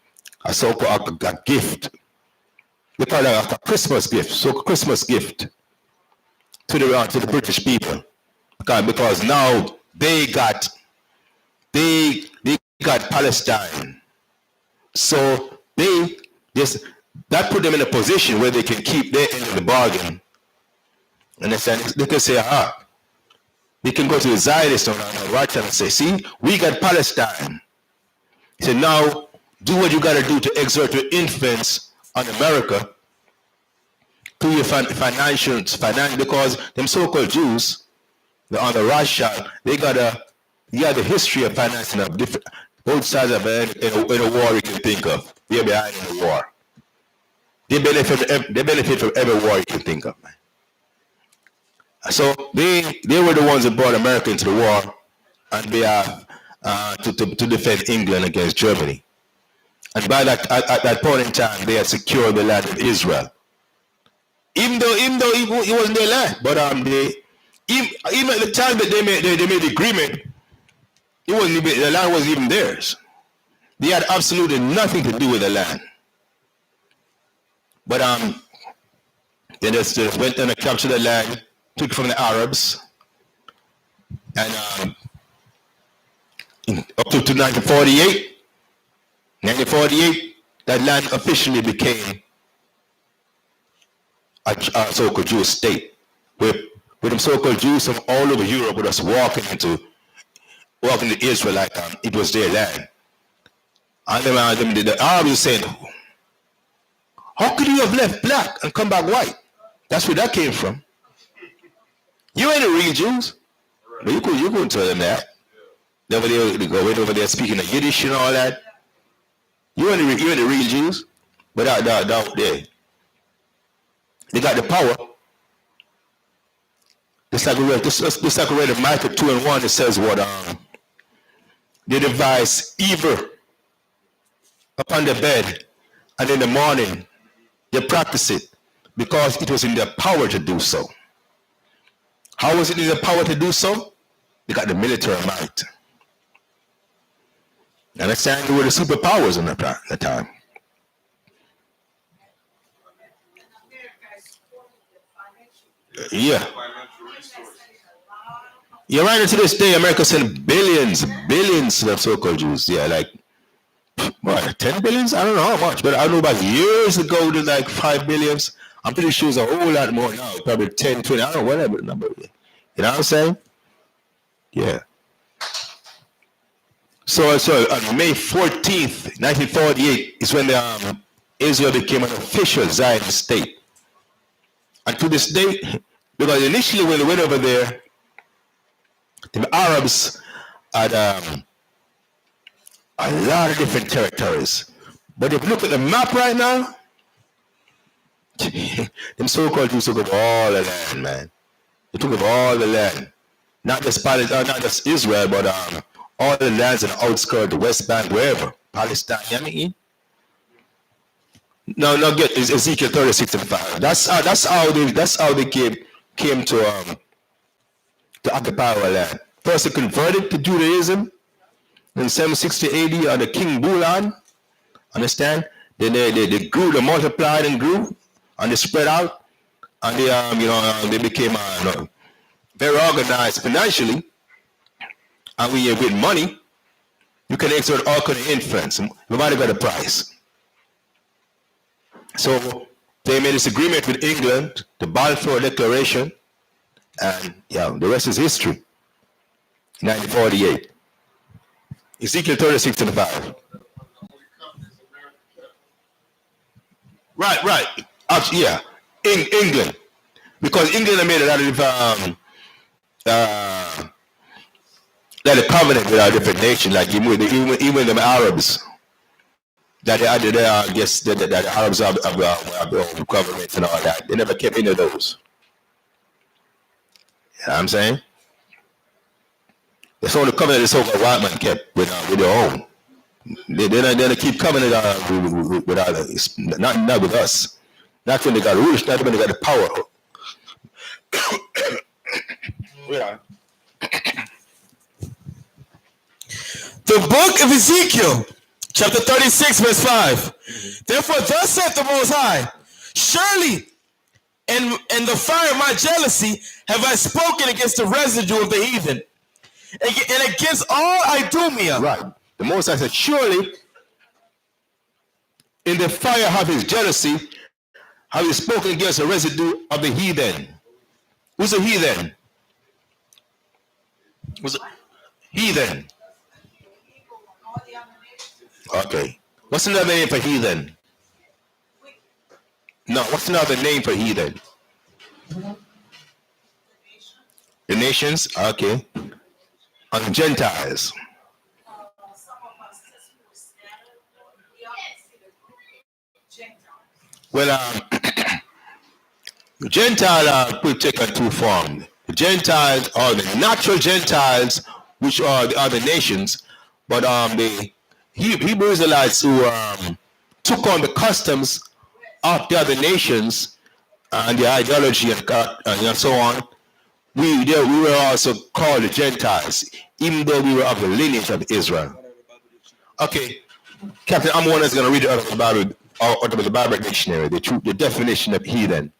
A so-called a gift. They call it a Christmas gift. So Christmas gift to the British people, because now they got Palestine. So that put them in a position where they can keep their end of the bargain. Understand? They can say, they can go to the Zionists on right hand and say, see, we got Palestine. He said, now do what you got to do to exert your influence on America through your financial, because them so-called Jews, on the Rothschild, you got the history of financing of different, both sides of it in a war you can think of. They're behind in the war. They benefit from every war you can think of, man. So they were the ones that brought America into the war on behalf to defend England against Germany. And by that, at that point in time, they had secured the land of Israel. Even though it wasn't their land, but even at the time that they made the agreement, it wasn't even, the land wasn't even theirs. They had absolutely nothing to do with the land. But they just went and captured the land, took it from the Arabs, and up to 1948. 1948, that land officially became a so-called Jewish state, with them so-called Jews from all over Europe were just walking to Israel like it was their land. And the Arabs were saying, how could you have left black and come back white? That's where that came from. You ain't the real Jews. But you couldn't tell them that. They go right over there speaking of Yiddish and all that. You ain't the real Jews. But out there, they got the power. Just like we read in Micah 2:1, it says what they devise evil upon the bed, and in the morning they practice it, because it was in their power to do so. How was it in their power to do so? They got the military might. And that's saying they were the superpowers in the time. Yeah. Yeah, right to this day, America sent billions to the so-called Jews. Yeah, like, what, 10 billions? I don't know how much, but I know about years ago, there's like 5 billions. I'm pretty sure it's a whole lot more now, probably 10, 20, I don't know, whatever the number is. You know what I'm saying? Yeah. So on May 14th, 1948 is when Israel became an official Zionist state. And to this day, because initially when they went over there, the Arabs had a lot of different territories. But if you look at the map right now, them so-called Jews took over all the land, man. They took over all the land. Not just not just Israel, but all the lands in the outskirts, the West Bank, wherever. Palestine, you know what I mean? No, get Ezekiel 36:5. That's how they came to occupy our land. First they converted to Judaism in 760 AD under King Bulan. Understand? Then they grew, they multiplied and grew, and they spread out, and they became very organized financially. And when you're with money, you can exert all kind of influence. Nobody got a price. So they made this agreement with England, the Balfour Declaration, and the rest is history. 1948. Ezekiel 36:5. Right. Actually, yeah. In England. Because England made a lot of covenant with our different nations, like even the Arabs. That I guess that the Arabs have their own governments and all that. They never kept any of those. You know what I'm saying? That's all the covenant the so-called white man kept with their own. They don't keep covenant with others, not with us. Not when they got rules, not when they got the power. Yeah. The book of Ezekiel, chapter 36, verse 5. Therefore, thus saith the Most High, surely in the fire of my jealousy have I spoken against the residue of the heathen, and against all Idumea. Right. The Most High said, surely in the fire of his jealousy have he spoken against the residue of the heathen. Who's a heathen? Who's a heathen? Okay. What's another name for heathen? No, what's another name for heathen? The nations? Okay. And Gentiles. Well, Gentile could take on two forms. The Gentiles are the natural Gentiles, which are the other nations, but the Hebrew Israelites who took on the customs of the other nations and the ideology and so on, we were also called the Gentiles, even though we were of the lineage of Israel. Okay, Captain, I'm one that's going to read it out of the Bible, out of the Bible dictionary, the definition of heathen.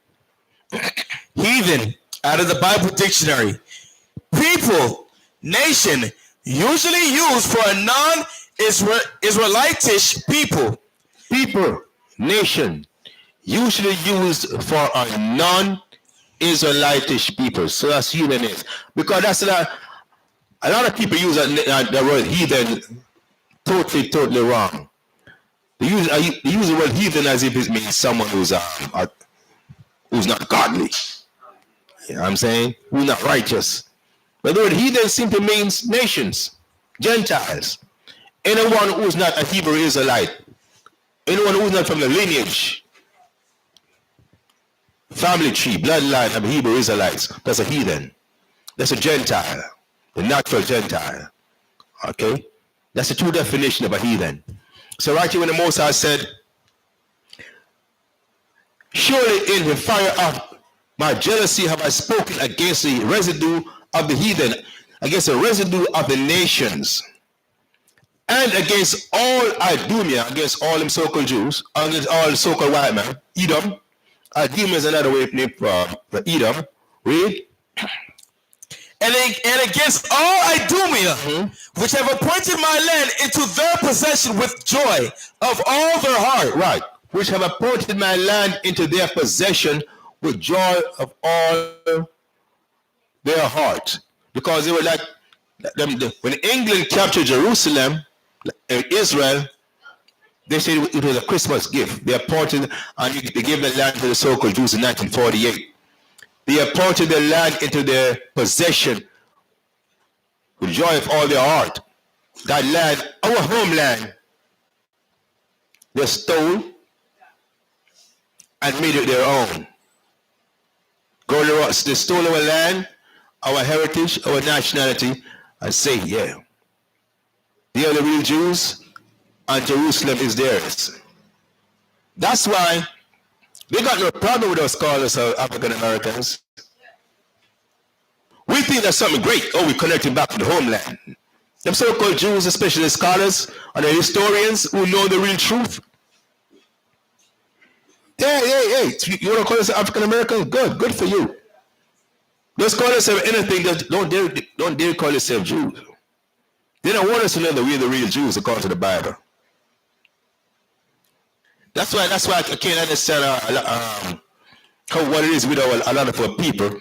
Heathen, out of the Bible dictionary. People, nation, usually used for a non-Israelitish people. People, nation, usually used for a non-Israelitish people. So that's heathen is. Because that's a lot of people use the word heathen totally wrong. They use the word heathen as if it means someone who's not godly. You know what I'm saying? Who's not righteous. But the word heathen simply means nations, Gentiles. Anyone who's not a Hebrew Israelite, anyone who's not from the lineage, family tree, bloodline of Hebrew Israelites, that's a heathen. That's a Gentile, the natural Gentile. Okay? That's the true definition of a heathen. So right here when the Most High said, surely in the fire of my jealousy have I spoken against the residue of the heathen, against the residue of the nations, and against all Idumea, against all them so-called Jews, against all so-called white men, Edom. Idumea is another way name for Edom. Read. And against all Idumea, which have appointed my land into their possession with joy of all their heart. Right. Which have appointed my land into their possession with joy of all their heart. Because they were like, when England captured Jerusalem, Israel, they said it was a Christmas gift. They appointed, and they gave the land to the so-called Jews in 1948. They appointed the land into their possession with joy of all their heart. That land, our homeland, they stole and made it their own. They stole our land, our heritage, our nationality, and say, yeah, they are the real Jews, and Jerusalem is theirs. That's why they got no problem with us calling us African Americans. We think that's something great. Oh, we're connecting back to the homeland. Them so-called Jews, especially the scholars and the historians who know the real truth. Hey, you want to call us African Americans? Good for you. Don't call yourself anything. Don't dare call yourself Jews. They don't want us to know that we're the real Jews according to the Bible. That's why I can't understand what it is with a lot of our people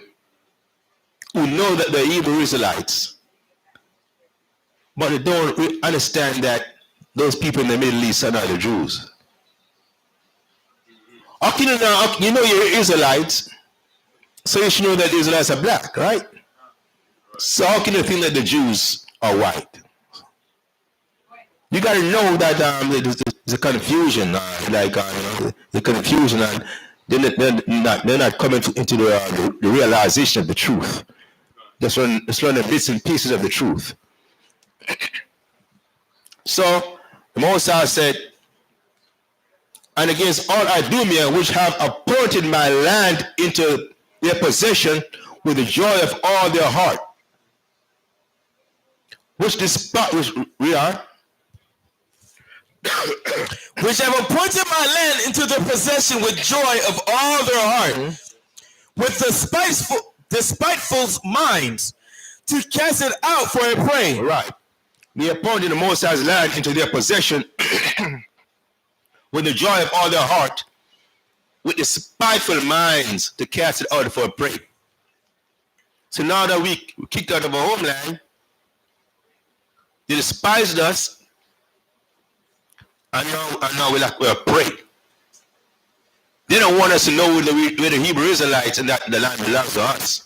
who know that they're Hebrew Israelites, but they don't understand that those people in the Middle East are not the Jews. How can you know you're Israelites, so you should know that the Israelites are black, right? So how can you think that the Jews are white? You got to know that there's a confusion, the confusion, and they're not coming into the realization of the truth. Just learning bits and pieces of the truth. So the Most High said, and against all Idumea, which have appointed my land into their possession with the joy of all their heart, which we are, which have appointed my land into their possession with joy of all their heart, with the spiteful minds, to cast it out for a prey. Right. They appointed the Most High's land into their possession with the joy of all their heart, with the spiteful minds to cast it out for a prey. So now that we kicked out of our homeland, they despised us, And now we'll pray. They don't want us to know where the Hebrew Israelites and that the land belongs to us.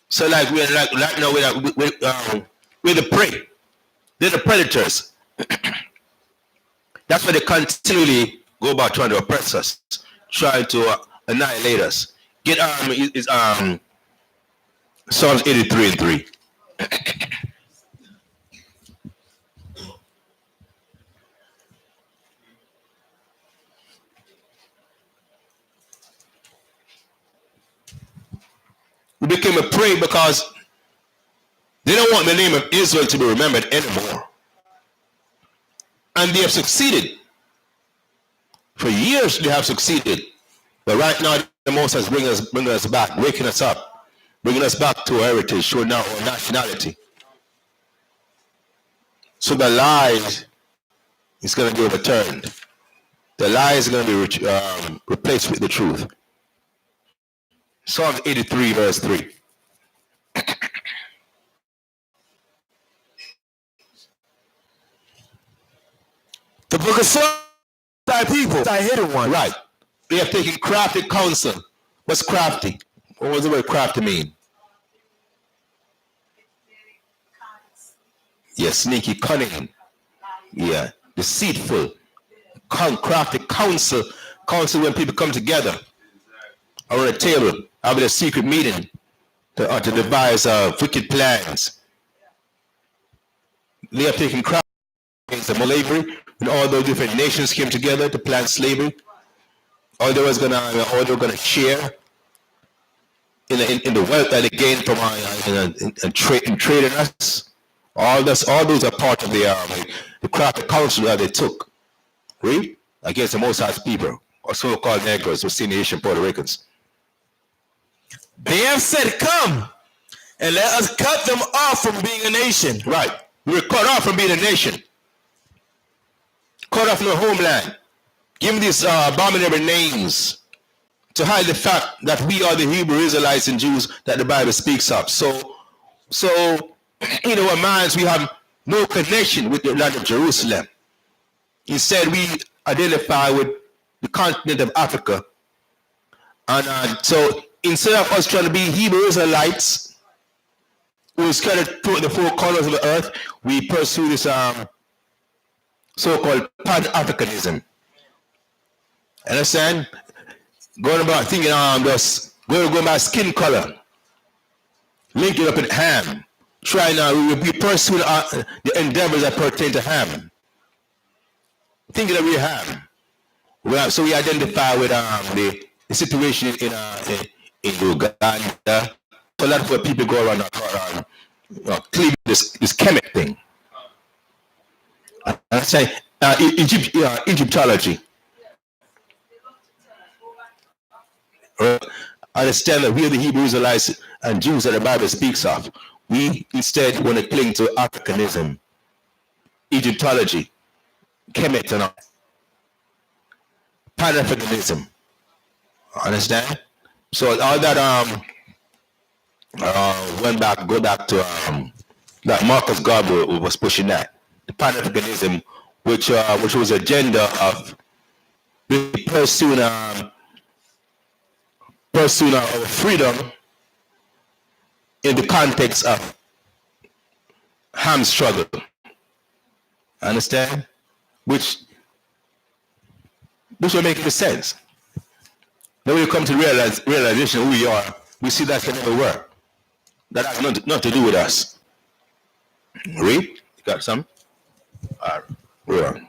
So like we're like right now we're the prey. They're the predators. That's why they continually go about trying to oppress us, trying to annihilate us. Get Psalms 83 and 3. We became a prey because they don't want the name of Israel to be remembered anymore. And they have succeeded. For years they have succeeded. But right now the Most is bringing us back, waking us up, bringing us back to our heritage, showing our nationality. So the lies is going to be overturned. The lie is going to be replaced with the truth. Psalm 83 verse 3. The book of Psalms, thy people, thy hidden one. Right. They have taken crafty counsel. What's crafty? What does the word crafty mean? Yeah, sneaky, cunning. Yeah, deceitful. Crafty counsel. Counsel when people come together around a table, having a secret meeting to devise wicked plans. They have taken crafty against the slavery when all those different nations came together to plan slavery. All they were gonna share in the wealth that they gained from trading us. All those are part of the crafty counsel that they took. Read against the Most High's people, or so-called Negroes, or senior Asian Puerto Ricans. They have said, "Come, and let us cut them off from being a nation." Right, we were cut off from being a nation, cut off from the homeland. Give them these abominable names to hide the fact that we are the Hebrew Israelites and Jews that the Bible speaks of. So in our minds we have no connection with the land of Jerusalem. Instead, we identify with the continent of Africa. And so instead of us trying to be Hebrew Israelites who is kind of the four corners of the earth, we pursue this so-called Pan-Africanism. Understand? Going about thinking just going by skin color, linking up with Ham, trying we pursue the endeavors that pertain to Ham, thinking that we're Ham. Well, so we identify with the situation in Uganda. So that's where people go around claiming this Kemet thing. I say Egyptology. Understand that we are the Hebrew Israelites and Jews that the Bible speaks of. We instead want to cling to Africanism, Egyptology, Kemet, and all. Pan-Africanism. Understand? So all that go back to that Marcus Garvey was pushing that. The Pan-Africanism, which was agenda of pursuing our freedom in the context of Ham's struggle. Understand? Which will make any sense. Then when we come to realization of who we are, we see that can never work. That has nothing to do with us. Read? You got some? All right.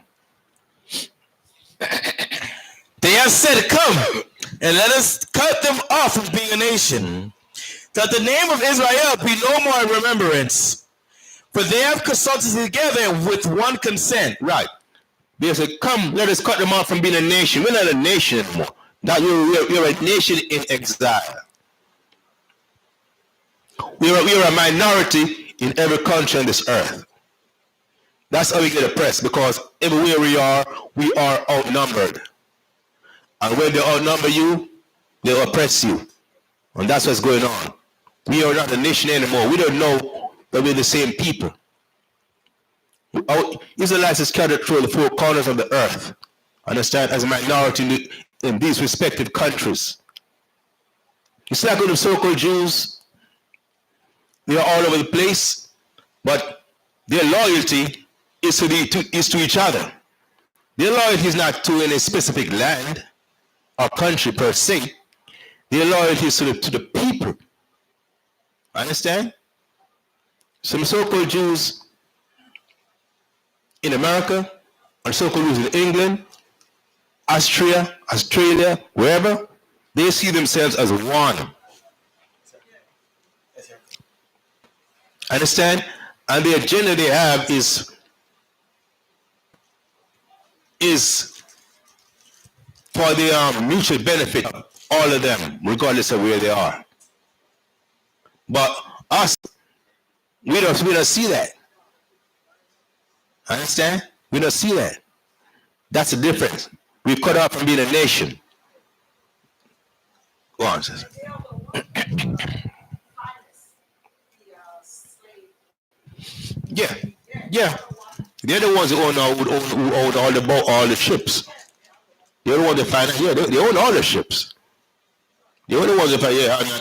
They have said, "Come, and let us cut them off from being a nation, that the name of Israel be no more in remembrance. For they have consulted together with one consent." Right. They said, "Come, let us cut them off from being a nation." We're not a nation anymore. Now we're a nation in exile. We are a minority in every country on this earth. That's how we get oppressed, because everywhere we are outnumbered. And when they outnumber you, they oppress you. And that's what's going on. We are not a nation anymore. We don't know that we're the same people. Israelites is scattered through the four corners of the earth. Understand? As a minority in these respective countries. You see, like with the so-called Jews, they are all over the place, but their loyalty is to each other. Their loyalty is not to any specific land or country per se. Their loyalty is to the people. Understand? Some so-called Jews in America, or so-called Jews in England, Australia, wherever, they see themselves as one. Understand? And the agenda they have is for the mutual benefit of all of them, regardless of where they are. But us, we don't see that. Understand? We don't see that. That's the difference. We're cut off from being a nation. Go on, sister. Yeah. They're the ones who own all the ships. They're the ones that finance. Yeah, they own all the ships. They're the ones that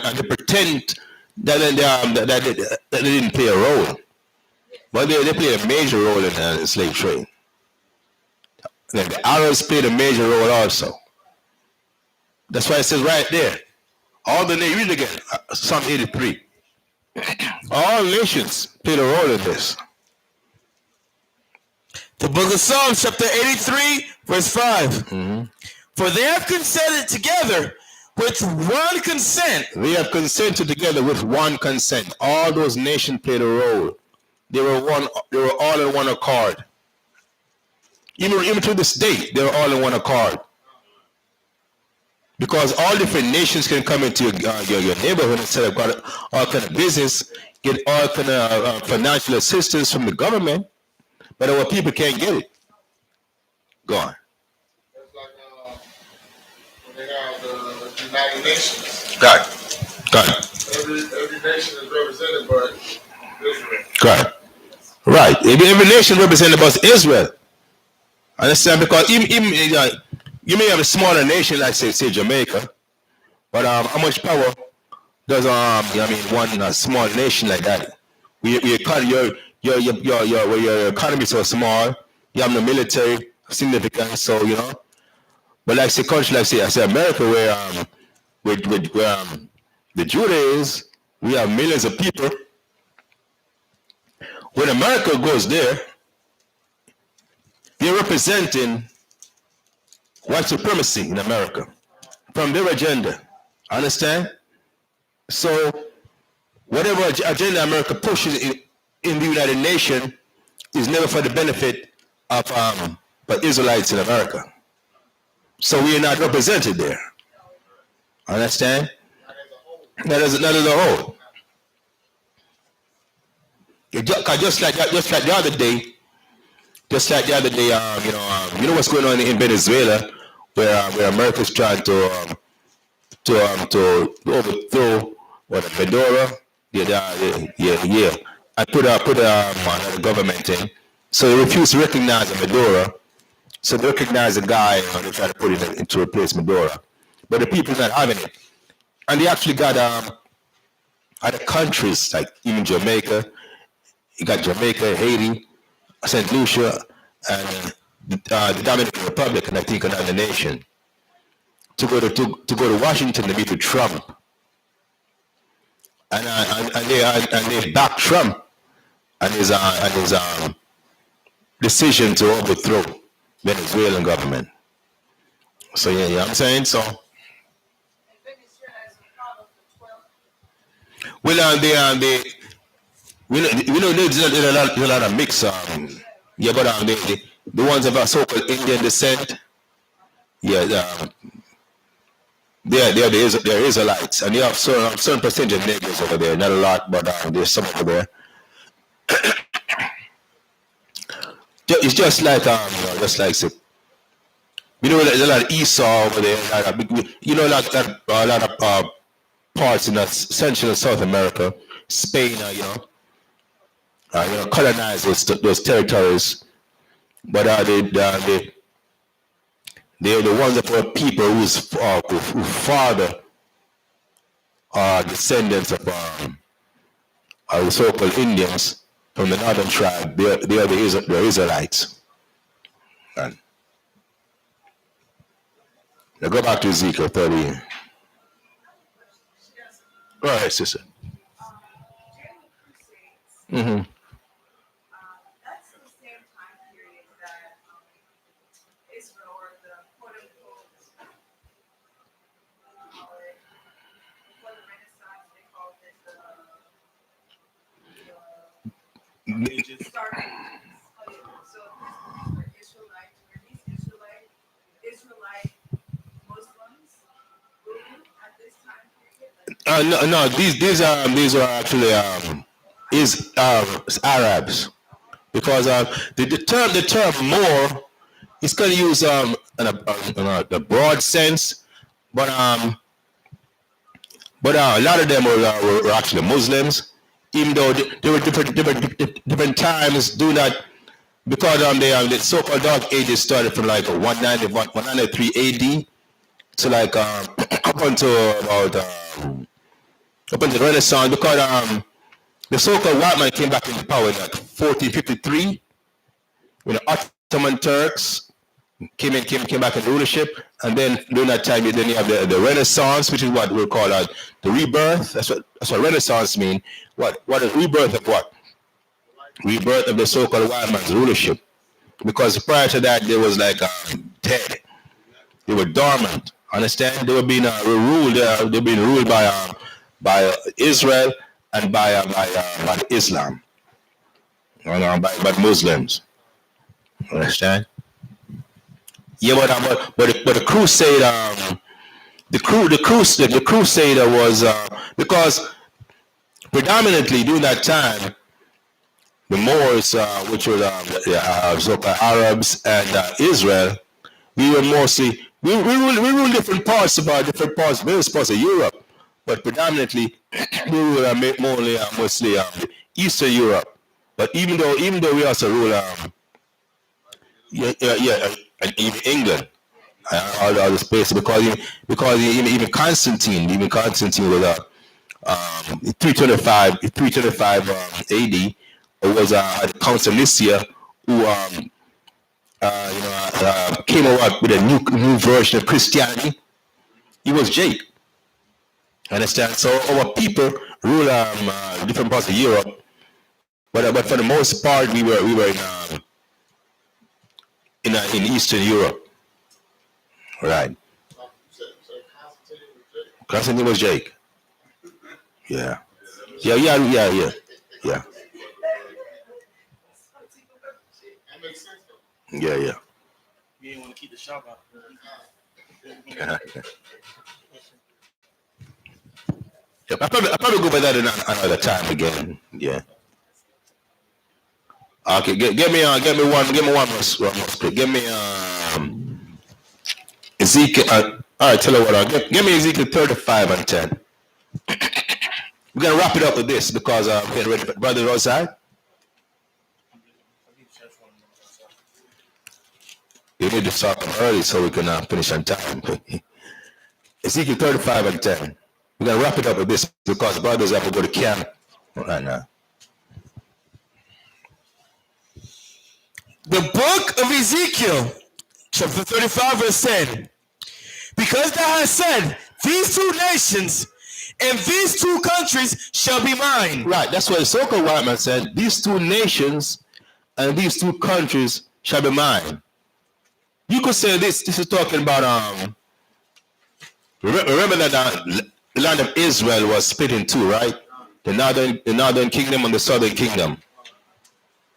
and they pretend that they didn't play a role, but they play a major role in the slave trade. And the Arabs played a major role also. That's why it says right there, all the nations, read it again, Psalm 83. All nations played a role in this. The book of Psalms, chapter 83, verse 5. Mm-hmm. For they have consented together with one consent. They have consented together with one consent. All those nations played a role. They were all in one accord. Even to this day, they were all in one accord. Because all different nations can come into your neighborhood and set up all kind of business, get all kind of financial assistance from the government, but our people can't get it. Go on. That's like when they have the United Nations. Got it. Every nation is represented by Israel. Got it. Right. Every nation represented by Israel. Understand? Because even you may have a smaller nation like say Jamaica, but how much power does one small nation like that? Your economy is so small, you have no military significance, so But like say country like say America, where the Judah is, we have millions of people. When America goes there, they're representing white supremacy in America from their agenda. Understand? So whatever agenda America pushes in the United Nations is never for the benefit of Israelites in America. So we are not represented there. Understand? That is a whole. Just like the other day, you know what's going on in Venezuela, where America's trying to overthrow Maduro. Yeah. I put another government in, so they refuse to recognize Maduro. So they recognize the guy, they try to put it in to replace Maduro, but the people's not having it, and they actually got other countries like even Jamaica. You got Jamaica, Haiti, St. Lucia, and the Dominican Republic, and I think another nation, to go to Washington to meet with Trump, and they back Trump and his decision to overthrow Venezuelan government. So yeah, you know what I'm saying? So well, we know there's a lot of mix. But the ones of so-called Indian descent, they're Israelites, and you have certain percentage of Negroes over there. Not a lot, but there's some over there. It's just like there's a lot of Esau over there. A lot of parts in Central and South America, Spain, colonize those territories. But they're the wonderful people who father are descendants of the so-called Indians from the northern tribe. They are the Israelites. And now go back to Ezekiel 30. Go ahead, sister. Mm-hmm. That's the same time period that Israel, or the quote unquote, before the Renaissance, they called it the Dark Ages. So this is where these Israelite Muslims ruling at this time period. No, these are actually Arabs, because the term more is going to use in a broad sense, but a lot of them were actually Muslims, even though they were different times do not, because the so-called Dark Ages started from like 193 AD to like up until about up until the Renaissance, because the so-called white man came back into power in like 1453 when the Ottoman Turks came back into rulership, and then during that time, then you have the Renaissance, which is what we call the rebirth. That's what Renaissance means. What is rebirth of what? Rebirth of the so-called white man's rulership, because prior to that they was like dead. They were dormant. Understand? They were being ruled. They were being ruled by Israel and by Islam, by Muslims. Understand? Yeah, but the crusade, the crusader was because predominantly during that time, the Moors, which were the Arabs and Israel, we were mostly we ruled different parts various parts of Europe, but predominantly we were mostly Eastern Europe. But even though we also rule and even England, all the space, because even Constantine was 325 AD, was the Council of Nicaea, who came up with a new version of Christianity. He was Jake. Understand? So our people rule different parts of Europe, but for the most part we were in Eastern Europe. Right. Constantine was Jake. Yeah. Yeah. That makes sense though. Yeah. You didn't want to keep the shop out. Yep, I probably go by that another time again. Yeah. Okay, give me one more script. Give me Ezekiel. All right, tell you what. Give me Ezekiel 35 and 10. We're gonna wrap it up with this because we're getting ready for the brothers outside. You need to start early so we can finish on time. Ezekiel 35 and 10. We're gonna wrap it up with this because the brothers have to go to camp right now. The book of Ezekiel, chapter 35, verse 10. Because thou hast said, these two nations and these two countries shall be mine. Right, that's what the so-called white man said. These two nations and these two countries shall be mine. You could say this is talking about remember that the land of Israel was split in two, right? The northern kingdom and the southern kingdom.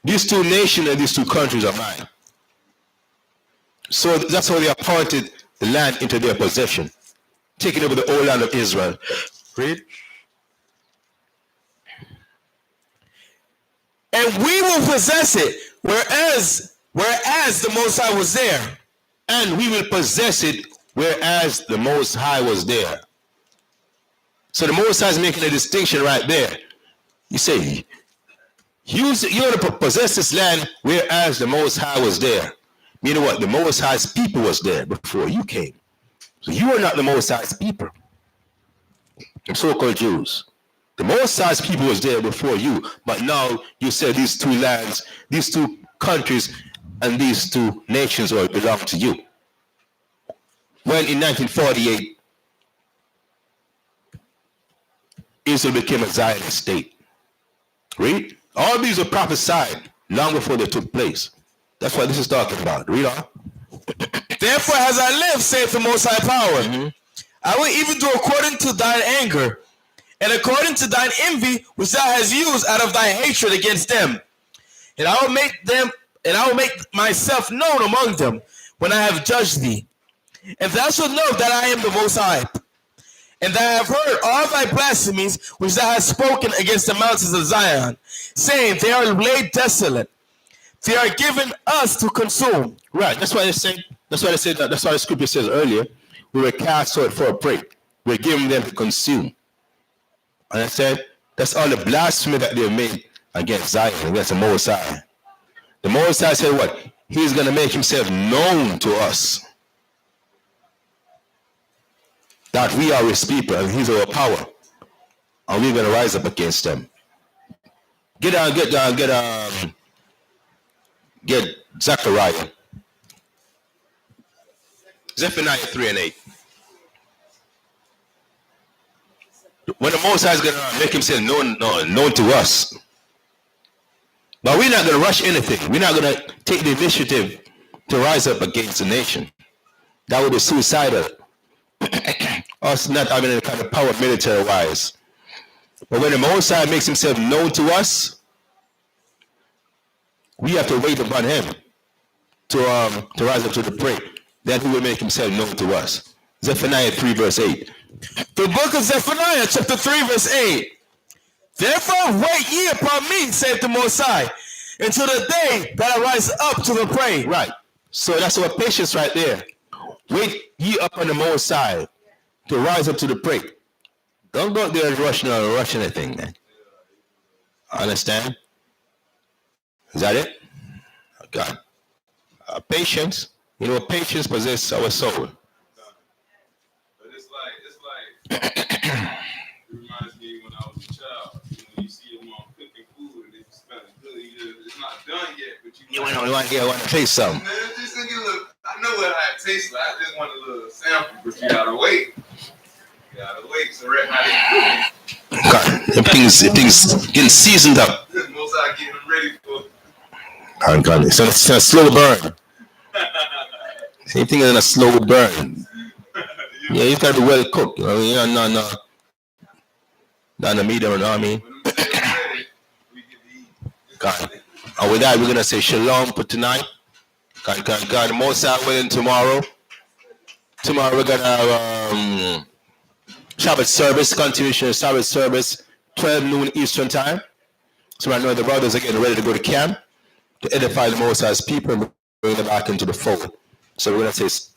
These two nations and these two countries are mine. So that's how they appointed the land into their possession, taking over the whole land of Israel. Read. And we will possess it, whereas the Most High was there. And we will possess it, whereas the Most High was there. So the Most High is making a distinction right there. You say, You're to possess this land, whereas the Most High was there. Meaning what? The Most High's people was there before you came. So you are not the Most High's people. The so-called Jews. The Most High's people was there before you, but now you said these two lands, these two countries, and these two nations all belong to you. When in 1948, Israel became a Zionist state. Read. All these were prophesied long before they took place. That's what this is talking about. Read on. Therefore, as I live, saith the Most High Power, I will even do according to thine anger, and according to thine envy, which thou hast used out of thy hatred against them. And I will make myself known among them when I have judged thee. And thou shalt know that I am the Most High, and that I have heard all thy blasphemies which thou hast spoken against the mountains of Zion, saying, they are laid desolate. They are given us to consume. Right. That's why they said. That's why the scripture says earlier, we were cast out for a prey. We're giving them to consume. And I said, that's all the blasphemy that they made against Zion, against the Most High. The Most High said what? He's going to make himself known to us. That we are his people and he's our power. And we're going to rise up against them. Get Zechariah. Zephaniah 3 and 8. When the Most High is going to make himself known to us. But we're not going to rush anything. We're not going to take the initiative to rise up against the nation. That would be suicidal. Us not having any kind of power military-wise. But when the Most High makes himself known to us, we have to wait upon him to rise up to the prey. Then he will make himself known to us. Zephaniah 3 verse 8. The book of Zephaniah chapter 3 verse 8. Therefore wait ye upon me, saith the Most High, until the day that I rise up to the prey. Right. So that's our patience right there. Wait ye upon the Most High to rise up to the prey. Don't go out there and rush anything, man. Understand? Is that it? God. Patience. You know, patience possesses our soul. But it's like it reminds me when I was a child. You see your mom cooking food and it smells good. It's not done yet, but you want to taste something. Man, just think I know what it tastes like. I just want a little sample, but you gotta wait. You gotta wait. So right now they cooking. God, everything's getting seasoned up. Most I getting them ready for. God, it's a slow burn. Same thing as a slow burn. Yeah, you gotta be well cooked. Not the medium, you know what I mean? God. And with that, we're gonna say shalom for tonight. God, most are willing tomorrow. Tomorrow we're gonna have Sabbath service, continuation of Sabbath service, 12 noon Eastern time. So right now the brothers are getting ready to go to camp to edify the Most High's people and bring them back into the fold. So we're going to say,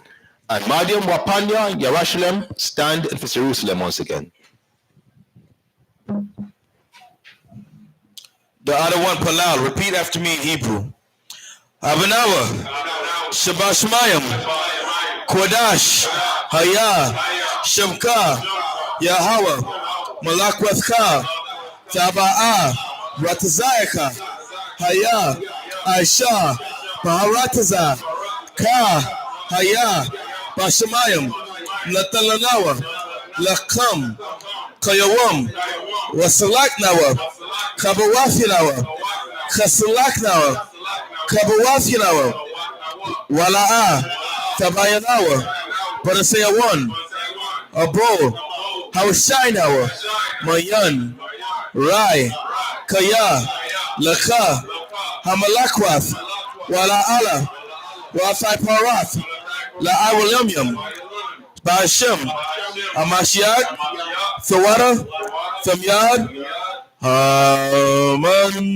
and Madiam, Wapanya, Yerushalayim, stand for Jerusalem once again. The other one, Palal, repeat after me in Hebrew. Abanawa, Shabbat Shemayim, Kodash, Haya, Shamka, Yahweh, Malakwethka, Taba'ah, Ratazayaka, Haya, Aisha, Maharataza, Ka, Haya, Bashamayim, Latalanawa, Lakam, Kayawam, Wasalaknawa, Kabawathinawa, Kasalaknawa, Kabawathinawa, Wala'a, Tabayanawa, Barasayawan, Abo, Hawashainawa, Mayan, Rai, Kaya, Laka, Hamalakwath, Wala'ala, Wathai Parath, La'awalyum, Ba'ashem, Amashiach, Thawada, Thamyad, Amen.